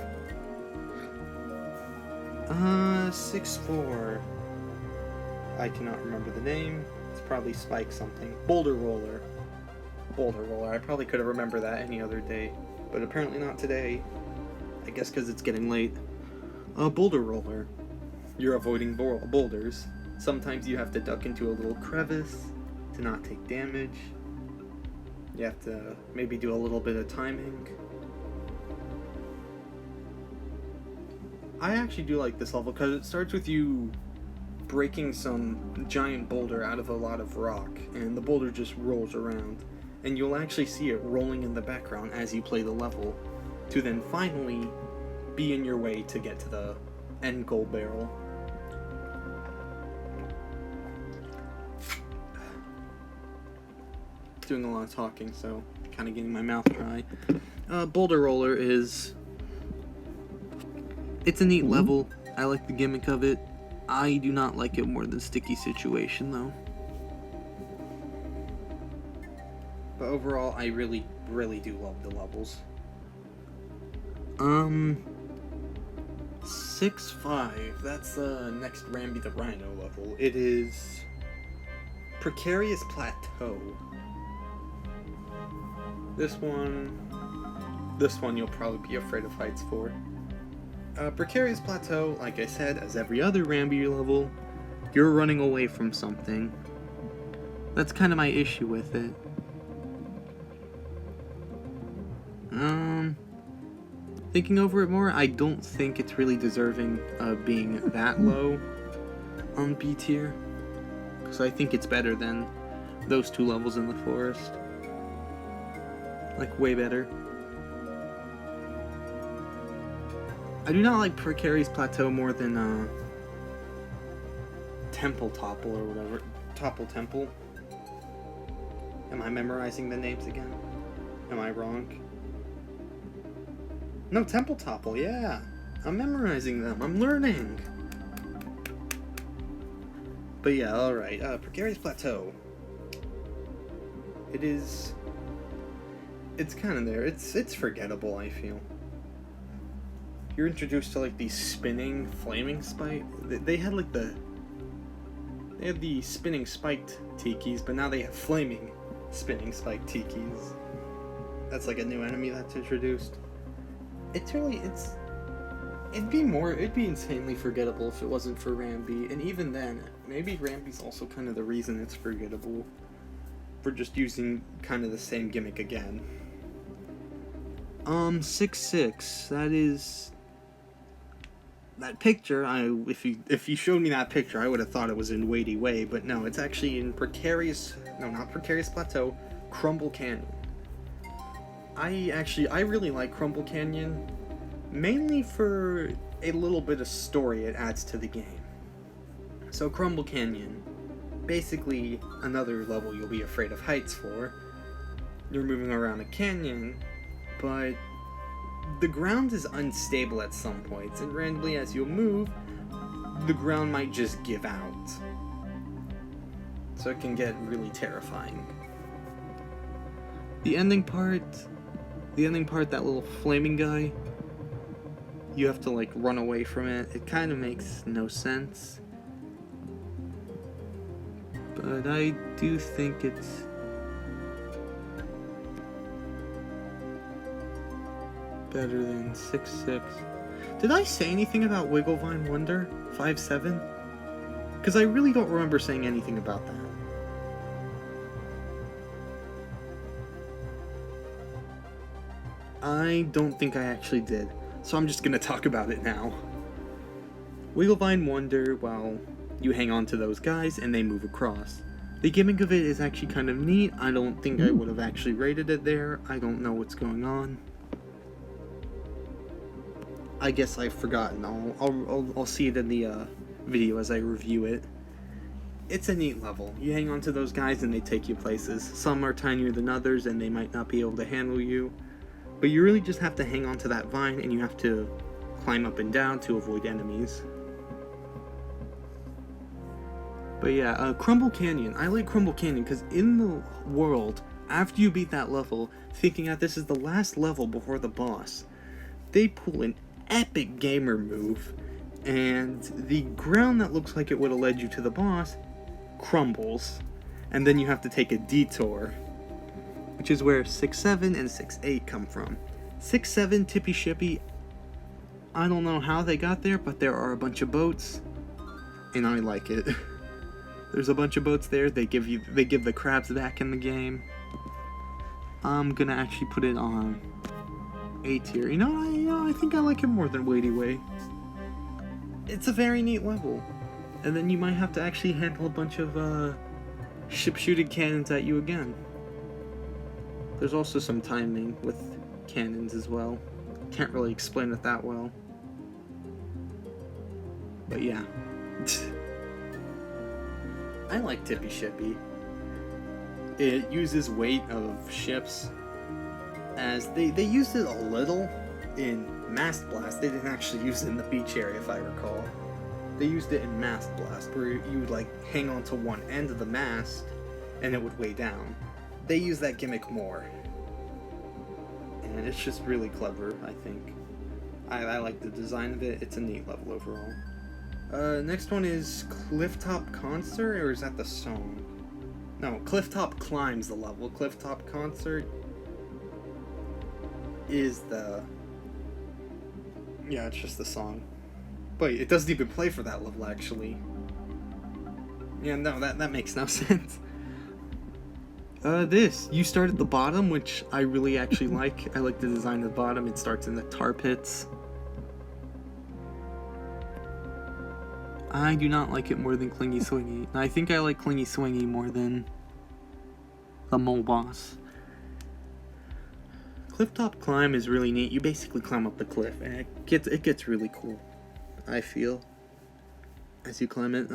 6-4. I cannot remember the name. It's probably Spike something. Boulder Roller. Boulder Roller. I probably could have remembered that any other day, but apparently not today. I guess because it's getting late. Boulder Roller. You're avoiding boulders. Sometimes you have to duck into a little crevice to not take damage. You have to maybe do a little bit of timing. I actually do like this level because it starts with you breaking some giant boulder out of a lot of rock, and the boulder just rolls around, and you'll actually see it rolling in the background as you play the level, to then finally be in your way to get to the end goal barrel. doing a lot of talking, so kind of getting my mouth dry. Boulder Roller is... It's a neat level. I like the gimmick of it. I do not like it more than Sticky Situation, though. But overall, I really, really do love the levels. 6-5. That's the next Rambi the Rhino level. It is Precarious Plateau. This one you'll probably be afraid of heights for. Precarious Plateau, like I said, as every other Rambi level, you're running away from something. That's kind of my issue with it. Thinking over it more, I don't think it's really deserving of being that low on B tier. Because I think it's better than those two levels in the forest. Like, way better. I do not like Precarious Plateau more than, Temple Topple or whatever. Topple Temple. Am I memorizing the names again? Am I wrong? No, Temple Topple, yeah. I'm memorizing them. I'm learning. But yeah, alright. Precarious Plateau. It's kind of there. It's forgettable, I feel. You're introduced to, like, these spinning, flaming spike. They had, like, They had the spinning spiked tikis, but now they have flaming spinning spiked tikis. That's, like, a new enemy that's introduced. It'd be insanely forgettable if it wasn't for Rambi, and even then, maybe Rambi's also kind of the reason it's forgettable, for just using kind of the same gimmick again. 6-6, that is... That picture, if you showed me that picture, I would have thought it was in Wadey Way, but no, it's actually in not Precarious Plateau, Crumble Canyon. I really like Crumble Canyon, mainly for a little bit of story it adds to the game. So Crumble Canyon, basically another level you'll be afraid of heights for. You're moving around a canyon, but the ground is unstable at some points, and randomly as you move, the ground might just give out. So it can get really terrifying. The ending part, that little flaming guy, you have to, like, run away from it. It kind of makes no sense. But I do think it's better than 6-6. Did I say anything about Wigglevine Wonder 5-7? Because I really don't remember saying anything about that. I don't think I actually did, so I'm just gonna talk about it now. Wigglevine Wonder, well, you hang on to those guys and they move across. The gimmick of it is actually kind of neat. I don't think I would have actually rated it there. I don't know what's going on. I guess I've forgotten. I'll see it in the video as I review it. It's a neat level. You hang on to those guys and they take you places. Some are tinier than others and they might not be able to handle you. But you really just have to hang on to that vine and you have to climb up and down to avoid enemies. But yeah, Crumble Canyon. I like Crumble Canyon because in the world, after you beat that level, thinking that this is the last level before the boss, they pull an epic gamer move, and the ground that looks like it would have led you to the boss crumbles, and then you have to take a detour, which is where 6-7 and 6-8 come from. 6-7, Tippy Shippy, I don't know how they got there, but there are a bunch of boats, and I like it. There's a bunch of boats there. They give the crabs back in the game. I'm gonna actually put it on A tier. You know, I think I like it more than Wadey Way. It's a very neat level. And then you might have to actually handle a bunch of ship-shooting cannons at you again. There's also some timing with cannons as well. Can't really explain it that well. But yeah. I like Tippy Shippy. It uses weight of ships, as they used it a little in Mast Blast. They didn't actually use it in the beach area, if I recall. They used it in Mast Blast, where you would like hang on to one end of the mast, and it would weigh down. They use that gimmick more, and it's just really clever, I think. I like the design of it. It's a neat level overall. Next one is Clifftop Concert, or is that the song? No, Clifftop Climb's the level. Clifftop Concert is the... yeah, it's just the song. But it doesn't even play for that level, actually. Yeah, no, that makes no sense. You start at the bottom, which I really actually like. I like the design of the bottom. It starts in the tar pits. I do not like it more than Clingy Swingy. I think I like Clingy Swingy more than the mole boss. Clifftop Climb is really neat. You basically climb up the cliff, and it gets really cool, I feel, as you climb it.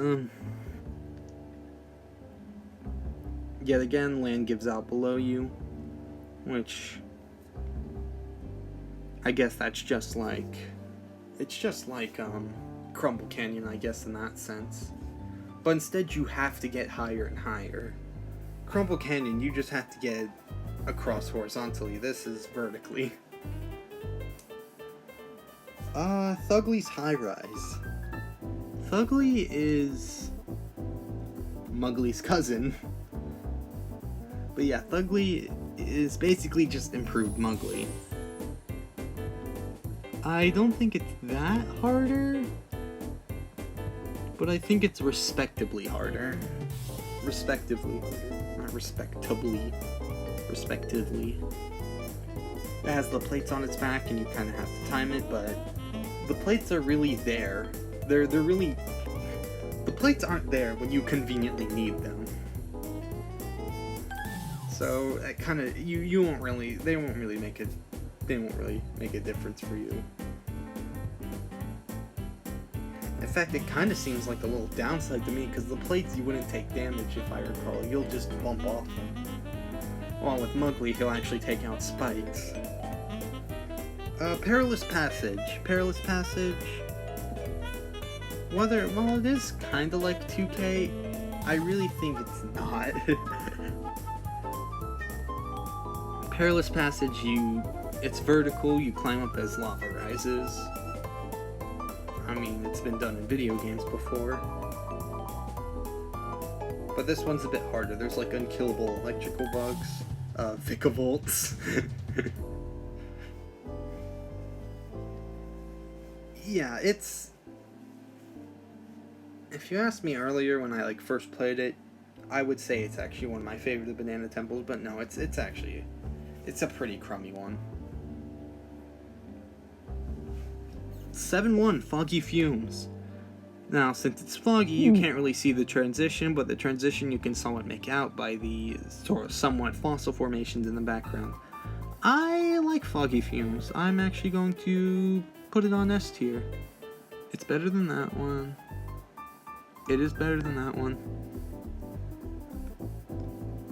Yet again, land gives out below you, which I guess that's just like, it's just like Crumble Canyon, I guess, in that sense. But instead you have to get higher and higher. Crumble Canyon, you just have to get across horizontally. This is vertically. Thugly's High Rise. Thugly is Mugly's cousin. But yeah, Thugly is basically just improved Mugly. I don't think it's that harder, but I think it's respectively harder. Respectively harder. Not respectably. Respectively. It has the plates on its back and you kind of have to time it, but the plates are really there. They're really... The plates aren't there when you conveniently need them. So that kind of you won't really they won't really make a difference for you. In fact, it kind of seems like a little downside to me, because the plates you wouldn't take damage, if I recall. You'll just bump off them. While with Mugly, he'll actually take out spikes. Perilous Passage. Perilous Passage. While it is kind of like 2K, I really think it's not. Perilous Passage, it's vertical, you climb up as lava rises. I mean, it's been done in video games before. But this one's a bit harder. There's like unkillable electrical bugs. Vicavolts. Yeah, it's... If you asked me earlier when I first played it, I would say it's actually one of my favorite Banana Temples, but no, it's actually... It's a pretty crummy one. 7-1, Foggy Fumes. Now, since it's foggy, you can't really see the transition, but the transition you can somewhat make out by the sort of somewhat fossil formations in the background. I like Foggy Fumes. I'm actually going to put it on S tier. It's better than that one. It is better than that one.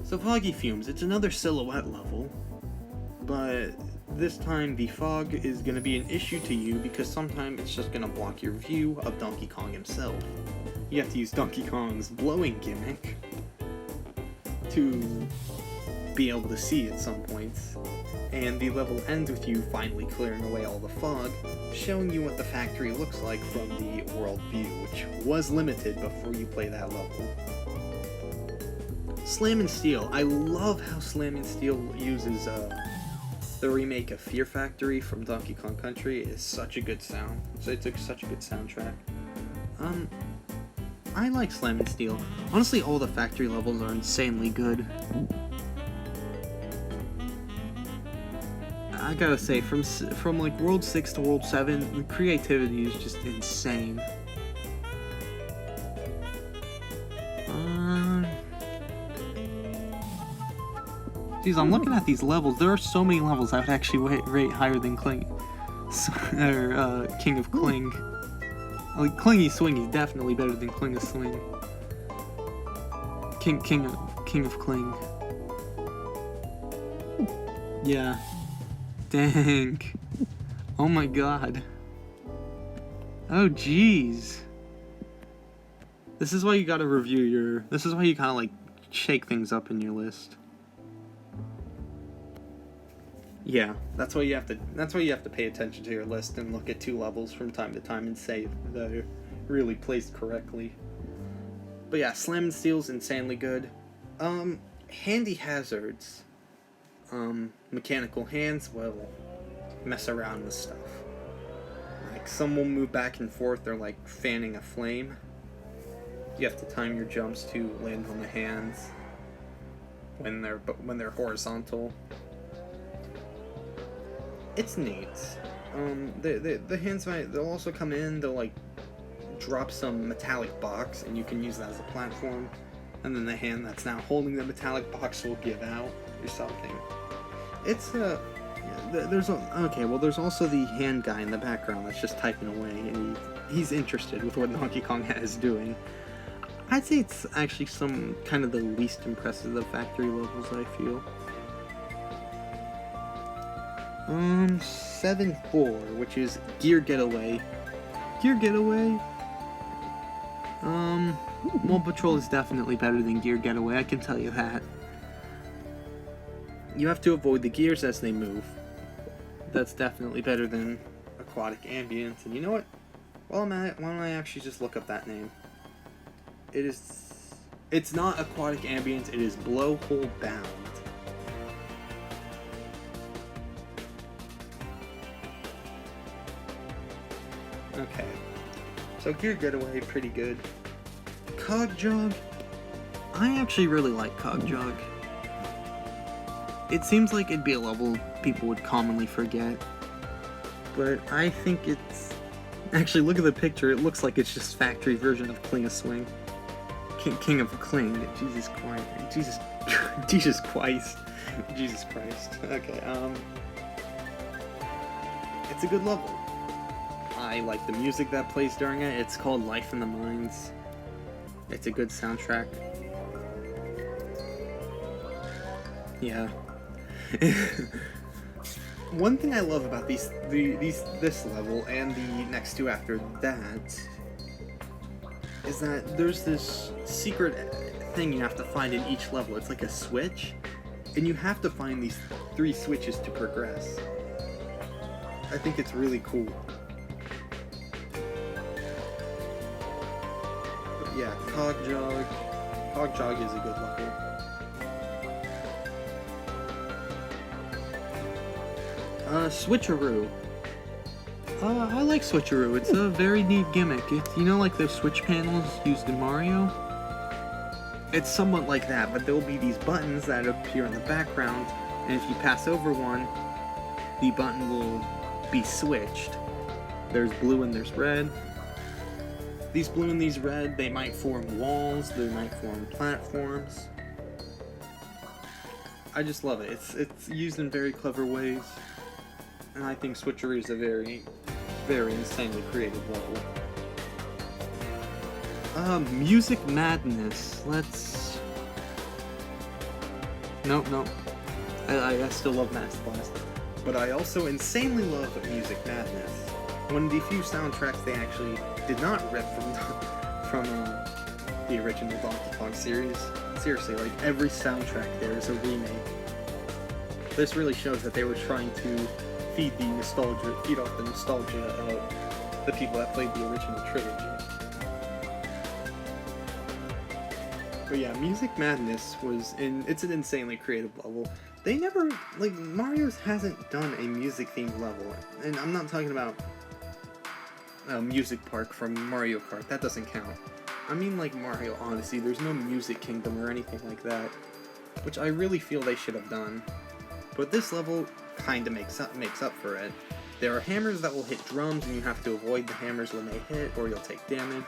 So Foggy Fumes, it's another silhouette level, but this time the fog is going to be an issue to you because sometimes it's just going to block your view of Donkey Kong himself. You have to use Donkey Kong's blowing gimmick to be able to see at some points, and the level ends with you finally clearing away all the fog, showing you what the factory looks like from the world view, which was limited before you play that level. Slam and Steel. I love how Slam and Steel uses the remake of Fear Factory from Donkey Kong Country. Is such a good sound. So it's such a good soundtrack. I like Slam and Steel. Honestly, all the factory levels are insanely good. I gotta say, from like World 6 to World 7, the creativity is just insane. Geez, I'm looking at these levels. There are so many levels I would actually rate higher than King of Kling. Like, Clingy Swing is definitely better than Cling of Swing. King of Kling. Yeah. Dang. Oh my god. Oh jeez. This is why you gotta review your... This is why you kinda like shake things up in your list. Yeah, that's why you have to pay attention to your list and look at 2 levels from time to time and say if they're really placed correctly. But yeah, Slam and Steel's insanely good. Handy hazards. Mechanical hands will mess around with stuff. Like, some will move back and forth, they're like fanning a flame. You have to time your jumps to land on the hands when they're horizontal. It's neat. The hands they'll also come in, they'll like drop some metallic box and you can use that as a platform, and then the hand that's now holding the metallic box will give out or something. It's there's also the hand guy in the background that's just typing away, and he's interested with what Donkey Kong is doing. I'd say it's actually some kind of the least impressive of factory levels, I feel. 7-4, which is Gear Getaway. Gear Getaway? Mole Patrol is definitely better than Gear Getaway, I can tell you that. You have to avoid the gears as they move. That's definitely better than Aquatic Ambience. And you know what? Well, why don't I actually just look up that name? It's not Aquatic Ambience, it is Blowhole Bound. Okay. So Gear Getaway, pretty good. Cog Jog? I actually really like Cog Jog. It seems like it'd be a level people would commonly forget. But I think it's... Actually, look at the picture. It looks like it's just factory version of Cling a Swing. King of Cling. Jesus Christ. Jesus Christ. Jesus Christ. Okay, it's a good level. I like the music that plays during it. It's called Life in the Mines. It's a good soundtrack. Yeah. One thing I love about this level and the next 2 after that is that there's this secret thing you have to find in each level. It's like a switch, and you have to find these 3 switches to progress. I think it's really cool. But yeah, Cog Jog. Cog Jog is a good level. Switcheroo. I like Switcheroo. It's a very neat gimmick. It's, you know, like those switch panels used in Mario? It's somewhat like that, but there will be these buttons that appear in the background, and if you pass over one, the button will be switched. There's blue and there's red. These blue and these red, they might form walls, they might form platforms. I just love it. It's used in very clever ways. And I think Switcheroo is a very, very insanely creative level. Music Madness. Let's... Nope. I still love Mass Blast. But I also insanely love Music Madness. One of the few soundtracks they actually did not rip from the original Donkey Kong series. Seriously, like, every soundtrack there is a remake. This really shows that they were trying to feed off the nostalgia of the people that played the original trilogy. But yeah, Music Madness it's an insanely creative level. They never, like, Mario's hasn't done a music-themed level, and I'm not talking about Music Park from Mario Kart, that doesn't count. I mean, like, Mario Odyssey, there's no Music Kingdom or anything like that, which I really feel they should have done. But this level kinda makes up for it. There are hammers that will hit drums, and you have to avoid the hammers when they hit, or you'll take damage.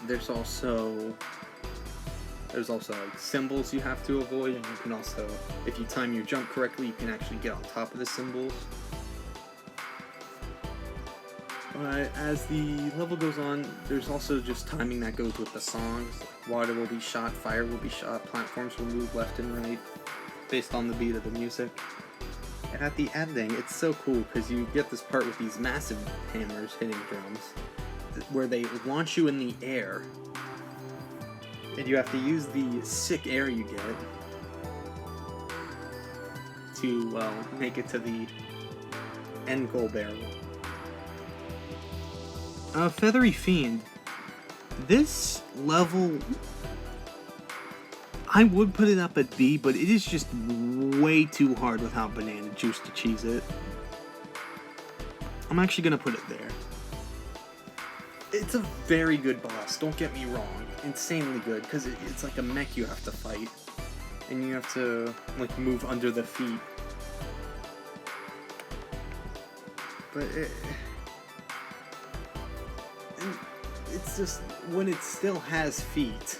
There's also like cymbals you have to avoid, and you can also, if you time your jump correctly, you can actually get on top of the cymbals. But as the level goes on, there's also just timing that goes with the songs. Water will be shot, fire will be shot, platforms will move left and right. based on the beat of the music. And at the ending, it's so cool because you get this part with these massive hammers hitting drums, where they launch you in the air, and you have to use the sick air you get to, well, make it to the end goal barrel. Feathery Fiend. This level, I would put it up at B, but it is just way too hard without banana juice to cheese it. I'm actually gonna put it there. It's a very good boss, don't get me wrong. Insanely good, because it's like a mech you have to fight. And you have to, like, move under the feet. But it's just, when it still has feet,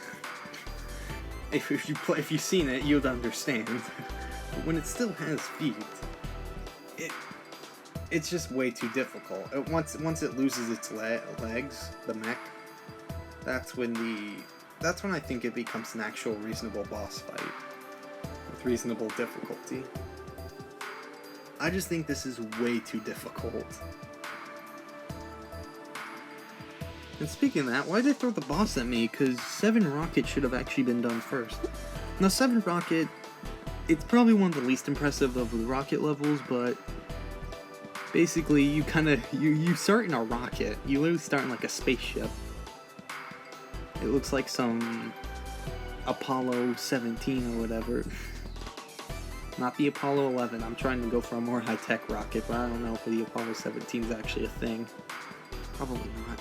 if you've seen it, you'd understand. But when it still has feet, it's just way too difficult. Once it loses its legs, the mech, that's when I think it becomes an actual reasonable boss fight with reasonable difficulty. I just think this is way too difficult. And speaking of that, why'd they throw the boss at me? Because 7 Rocket should have actually been done first. Now, 7 Rocket, it's probably one of the least impressive of the Rocket levels, but basically you start in a rocket. You literally start in like a spaceship. It looks like some Apollo 17 or whatever. Not the Apollo 11. I'm trying to go for a more high-tech rocket, but I don't know if the Apollo 17 is actually a thing. Probably not.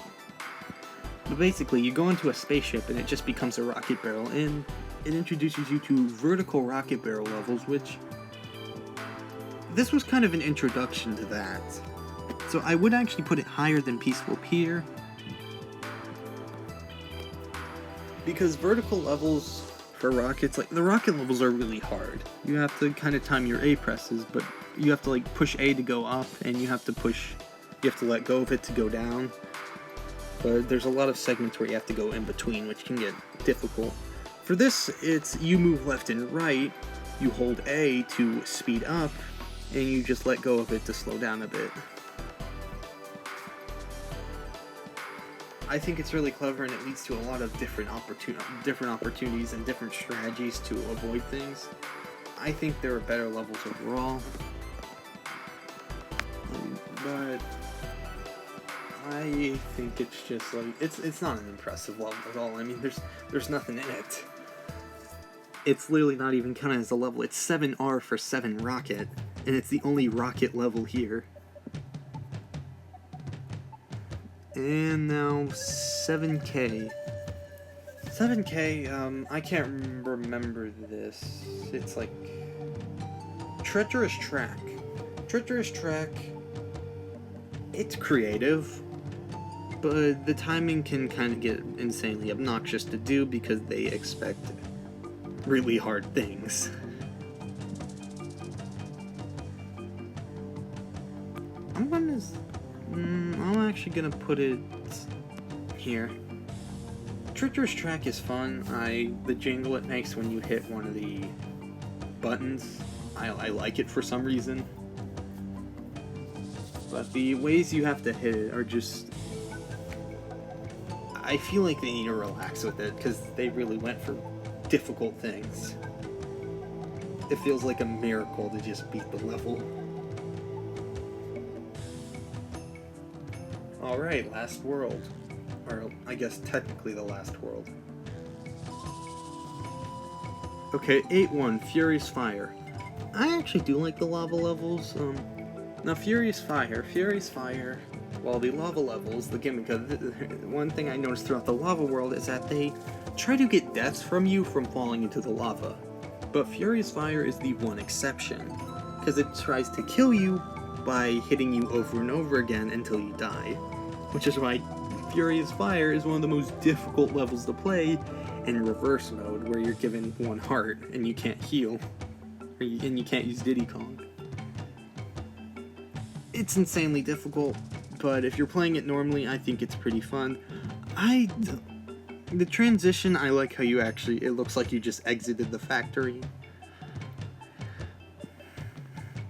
But basically, you go into a spaceship and it just becomes a rocket barrel, and it introduces you to vertical rocket barrel levels, which this was kind of an introduction to that. So I would actually put it higher than Peaceful Pier, because vertical levels for rockets, like, the rocket levels are really hard. You have to kind of time your A presses, but you have to, like, push A to go up, and you have to let go of it to go down. But there's a lot of segments where you have to go in between, which can get difficult. For this, it's you move left and right, you hold A to speed up, and you just let go of it to slow down a bit. I think it's really clever, and it leads to a lot of different opportunities and different strategies to avoid things. I think there are better levels overall, but I think it's just like it's not an impressive level at all. I mean, there's nothing in it. It's literally not even counted as a level. It's 7R for 7 Rocket, and it's the only Rocket level here. And now 7K. 7K, I can't remember this. It's like Treacherous Track. Treacherous Track, it's creative, but the timing can kind of get insanely obnoxious to do because they expect really hard things. I'm actually gonna put it here. Treacherous Track is fun. The jingle it makes when you hit one of the buttons, I like it for some reason. But the ways you have to hit it are just, I feel like they need to relax with it because they really went for difficult things. It feels like a miracle to just beat the level. Alright, last world. Or, I guess technically the last world. Okay, 8-1, Furious Fire. I actually do like the lava levels. Now Furious Fire, well, the lava levels, the gimmick of one thing I noticed throughout the lava world is that they try to get deaths from you from falling into the lava. But Furious Fire is the one exception, because it tries to kill you by hitting you over and over again until you die. Which is why Furious Fire is one of the most difficult levels to play in reverse mode, where you're given 1 heart and you can't heal, and you can't use Diddy Kong. It's insanely difficult, but if you're playing it normally, I think it's pretty fun. The transition, I like how it looks like you just exited the factory.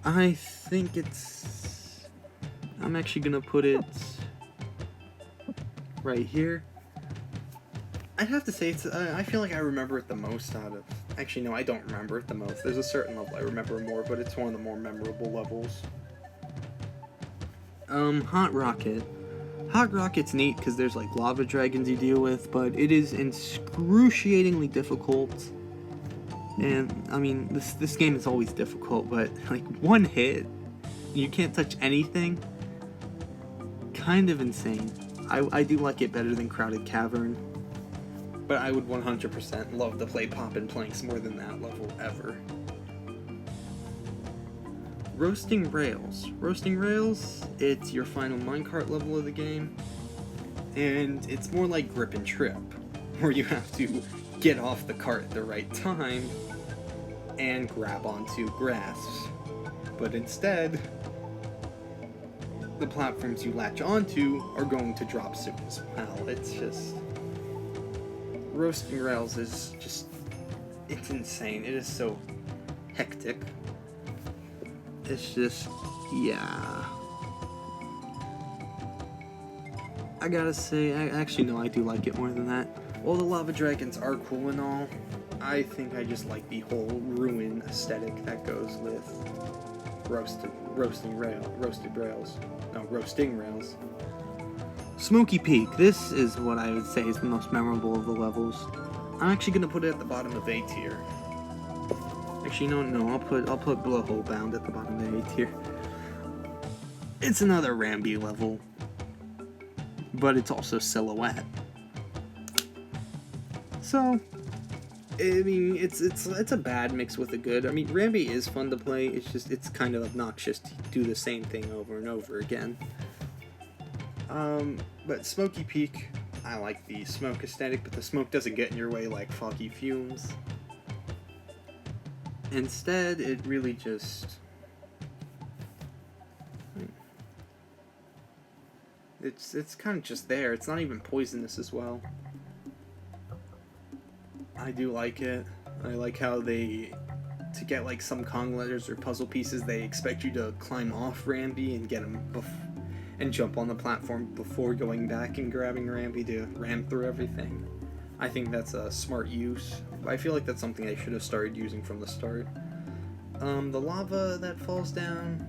I think I'm actually gonna put it right here. I'd have to say I feel like I remember it the most out of... Actually, no, I don't remember it the most. There's a certain level I remember more, but it's one of the more memorable levels. Hot Rocket. Hot Rocket's neat because there's like lava dragons you deal with, but it is excruciatingly difficult. And I mean, this game is always difficult, but like one hit, you can't touch anything. Kind of insane. I do like it better than Crowded Cavern, but I would 100% love to play Poppin' Planks more than that level ever. Roasting Rails. Roasting Rails, it's your final minecart level of the game, and it's more like Grip and Trip, where you have to get off the cart at the right time and grab onto grass. But instead, the platforms you latch onto are going to drop soon as well. It's just... Roasting Rails is just... It's insane. It is so hectic. It's just... Yeah. I gotta say, actually no, I do like it more than that. While the lava dragons are cool and all, I think I just like the whole ruin aesthetic that goes with roasting rails. Smoky Peak. This is what I would say is the most memorable of the levels. I'm actually gonna put it at the bottom of A tier. Actually, no, I'll put Blowhole Bound at the bottom of A tier. It's another Ramby level, but it's also Silhouette. So, I mean, it's a bad mix with a good. I mean, Ramby is fun to play. It's kind of obnoxious to do the same thing over and over again. But Smoky Peak, I like the smoke aesthetic, but the smoke doesn't get in your way like foggy fumes. Instead, it really just... It's kind of just there. It's not even poisonous as well. I do like it. I like how to get like some Kong letters or puzzle pieces, they expect you to climb off Ramby and get them and jump on the platform before going back and grabbing Ramby to ram through everything. I think that's a smart use. I feel like that's something I should have started using from the start. The lava that falls down,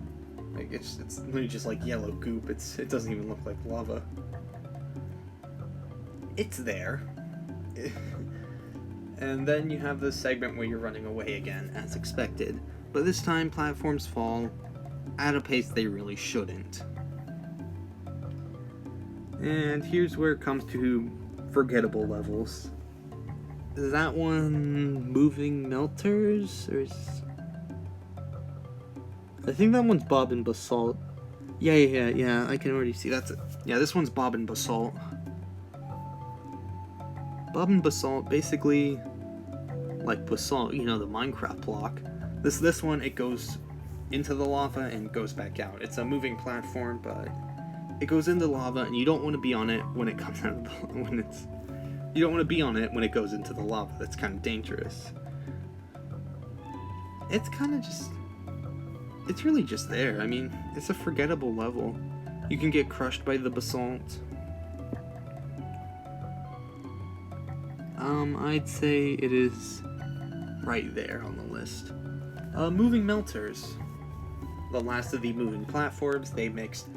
it's literally just like yellow goop. It doesn't even look like lava. It's there. And then you have this segment where you're running away again, as expected. But this time, platforms fall at a pace they really shouldn't. And here's where it comes to forgettable levels. Is that one Moving Melters? Or I think that one's Bob and Basalt. Yeah, I can already see that's it. Yeah, this one's Bob and Basalt. Bob and Basalt, basically like Basalt, you know, the Minecraft block. This one, it goes into the lava and goes back out. It's a moving platform, but it goes into lava, and you don't want to be on it when it comes out of the, you don't want to be on it when it goes into the lava. That's kind of dangerous. It's kind of just... It's really just there. I mean, it's a forgettable level. You can get crushed by the basalt. I'd say it is right there on the list. Moving Melters. The last of the moving platforms. They mixed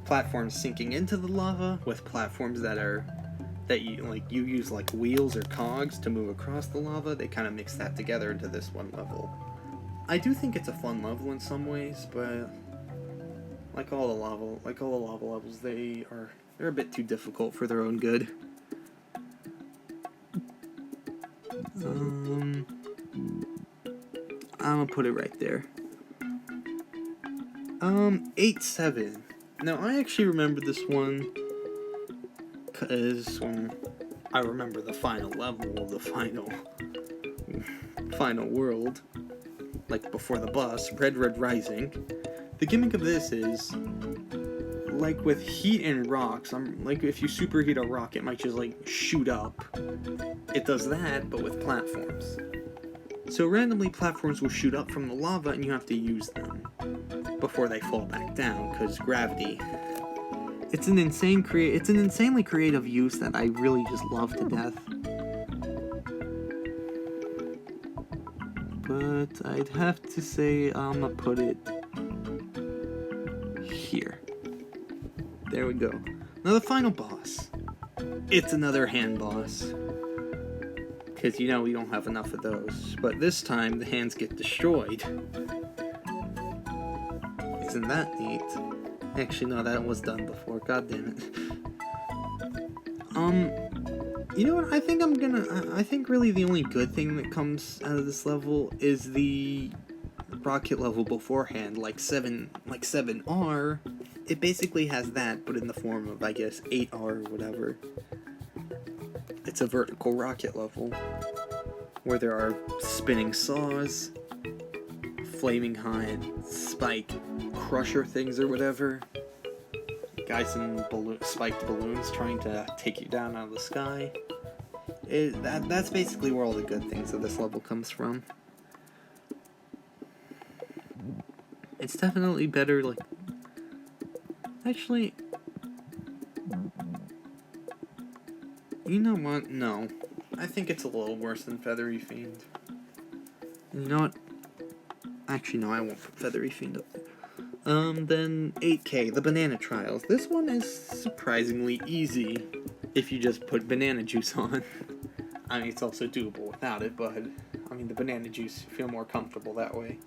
platforms sinking into the lava with platforms that you use like wheels or cogs to move across the lava. They kind of mixed that together into this one level. I do think it's a fun level in some ways, but like all the lava levels, they're a bit too difficult for their own good. I'm gonna put it right there. 8-7. Now, I actually remember this one because I remember the final level of the final world, like before the boss, Red Rising. The gimmick of this is, like with heat and rocks, like if you superheat a rock, it might just like shoot up. It does that, but with platforms. So randomly platforms will shoot up from the lava and you have to use them before they fall back down, because gravity. It's an insanely creative use that I really just love to death. But I'd have to say I'm gonna put it here. There we go. Now the final boss. It's another hand boss. Because you know we don't have enough of those. But this time the hands get destroyed. Isn't that neat? Actually, no, that was done before. God damn it. You know what? I think really the only good thing that comes out of this level is the rocket level beforehand, like 7R. It basically has that, but in the form of, I guess, 8R or whatever. It's a vertical rocket level where there are spinning saws, flaming hot spike crusher things or whatever, guys in spiked balloons trying to take you down out of the sky. That's basically where all the good things of this level comes from. It's definitely better, like... Actually... You know what? No. I think it's a little worse than Feathery Fiend. You know what? Actually, no, I won't put Feathery Fiend up there. Then 8K, the Banana Trials. This one is surprisingly easy if you just put banana juice on. I mean, it's also doable without it, but, I mean, the banana juice, you feel more comfortable that way.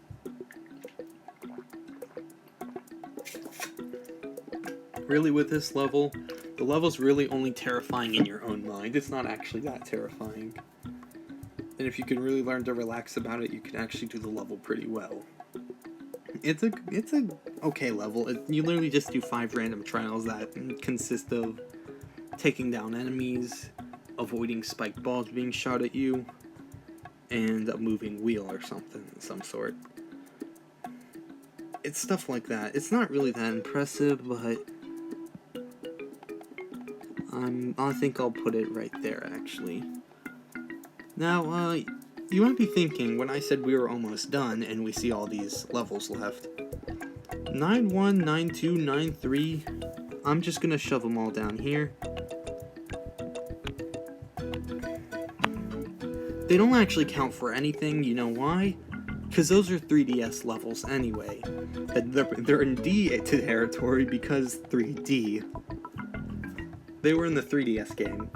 Really, with this level, the level's really only terrifying in your own mind. It's not actually that terrifying. And if you can really learn to relax about it, you can actually do the level pretty well. It's a okay level. You literally just do 5 random trials that consist of taking down enemies, avoiding spiked balls being shot at you, and a moving wheel or something of some sort. It's stuff like that. It's not really that impressive, but I think I'll put it right there, actually. Now, you might be thinking, when I said we were almost done, and we see all these levels left, 9-1, 9-2, 9-3, I'm just gonna shove them all down here. They don't actually count for anything, you know why? Because those are 3DS levels anyway. They're in D territory because 3D. They were in the 3DS game.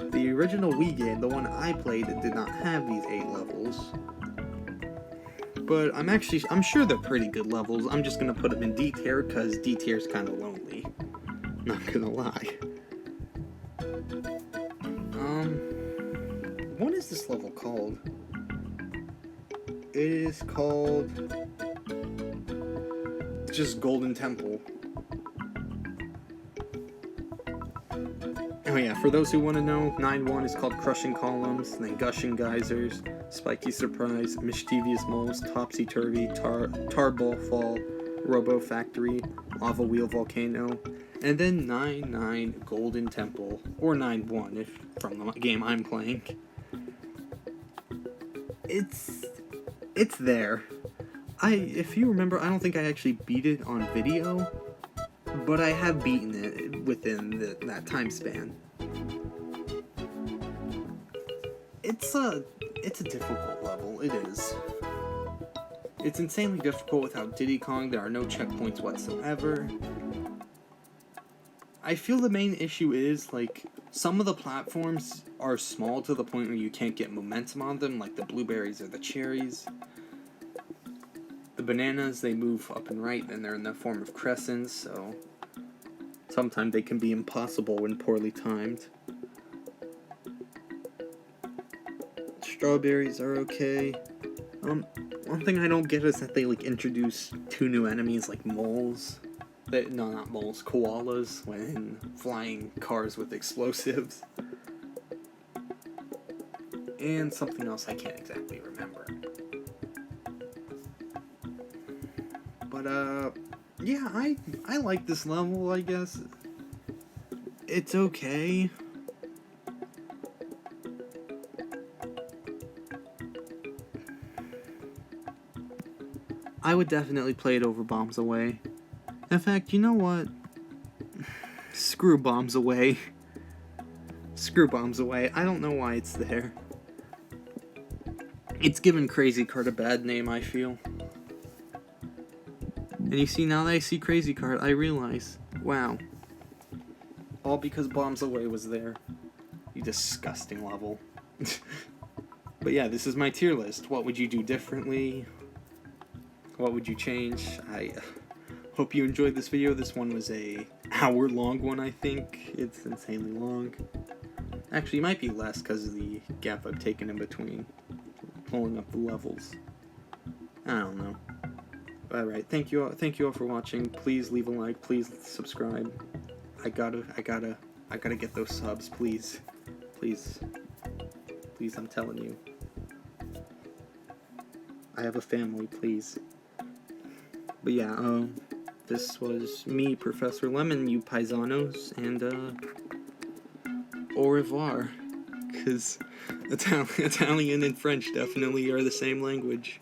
The original Wii game, the one I played, did not have these 8 levels. But I'm sure they're pretty good levels. I'm just gonna put them in D tier because D tier is kind of lonely. Not gonna lie. What is this level called? It is called just Golden Temple. Oh yeah, for those who want to know, 9-1 is called Crushing Columns, then Gushing Geysers, Spiky Surprise, Mischievous Moles, Topsy-Turvy, Tarball Fall, Robo Factory, Lava Wheel Volcano, and then 9-9 Golden Temple, or 9-1 if from the game I'm playing. It's there. If you remember, I don't think I actually beat it on video, but I have beaten it within that time span. It's a difficult level, it is. It's insanely difficult without Diddy Kong, there are no checkpoints whatsoever. I feel the main issue is, like, some of the platforms are small to the point where you can't get momentum on them, like the blueberries or the cherries. The bananas, they move up and right, and they're in the form of crescents, so sometimes they can be impossible when poorly timed. Strawberries are okay. One thing I don't get is that they, like, introduce 2 new enemies, like moles. No, not moles, koalas, when flying cars with explosives. And something else I can't exactly remember. But, yeah, I like this level, I guess. It's okay. I would definitely play it over Bombs Away. In fact, you know what? Screw Bombs Away. Screw Bombs Away. I don't know why it's there. It's given Crazy Cart a bad name, I feel. And you see, now that I see Crazy Cart, I realize, wow. All because Bombs Away was there. You disgusting level. But yeah, this is my tier list. What would you do differently? What would you change? I hope you enjoyed this video. This one was a hour-long one, I think. It's insanely long. Actually, it might be less because of the gap I've taken in between pulling up the levels. I don't know. Alright, thank you all for watching. Please leave a like, please subscribe. I gotta get those subs, please. Please, I'm telling you. I have a family, please. But yeah, this was me, Professor Lemon, you paisanos, and au revoir. Because Italian and French definitely are the same language.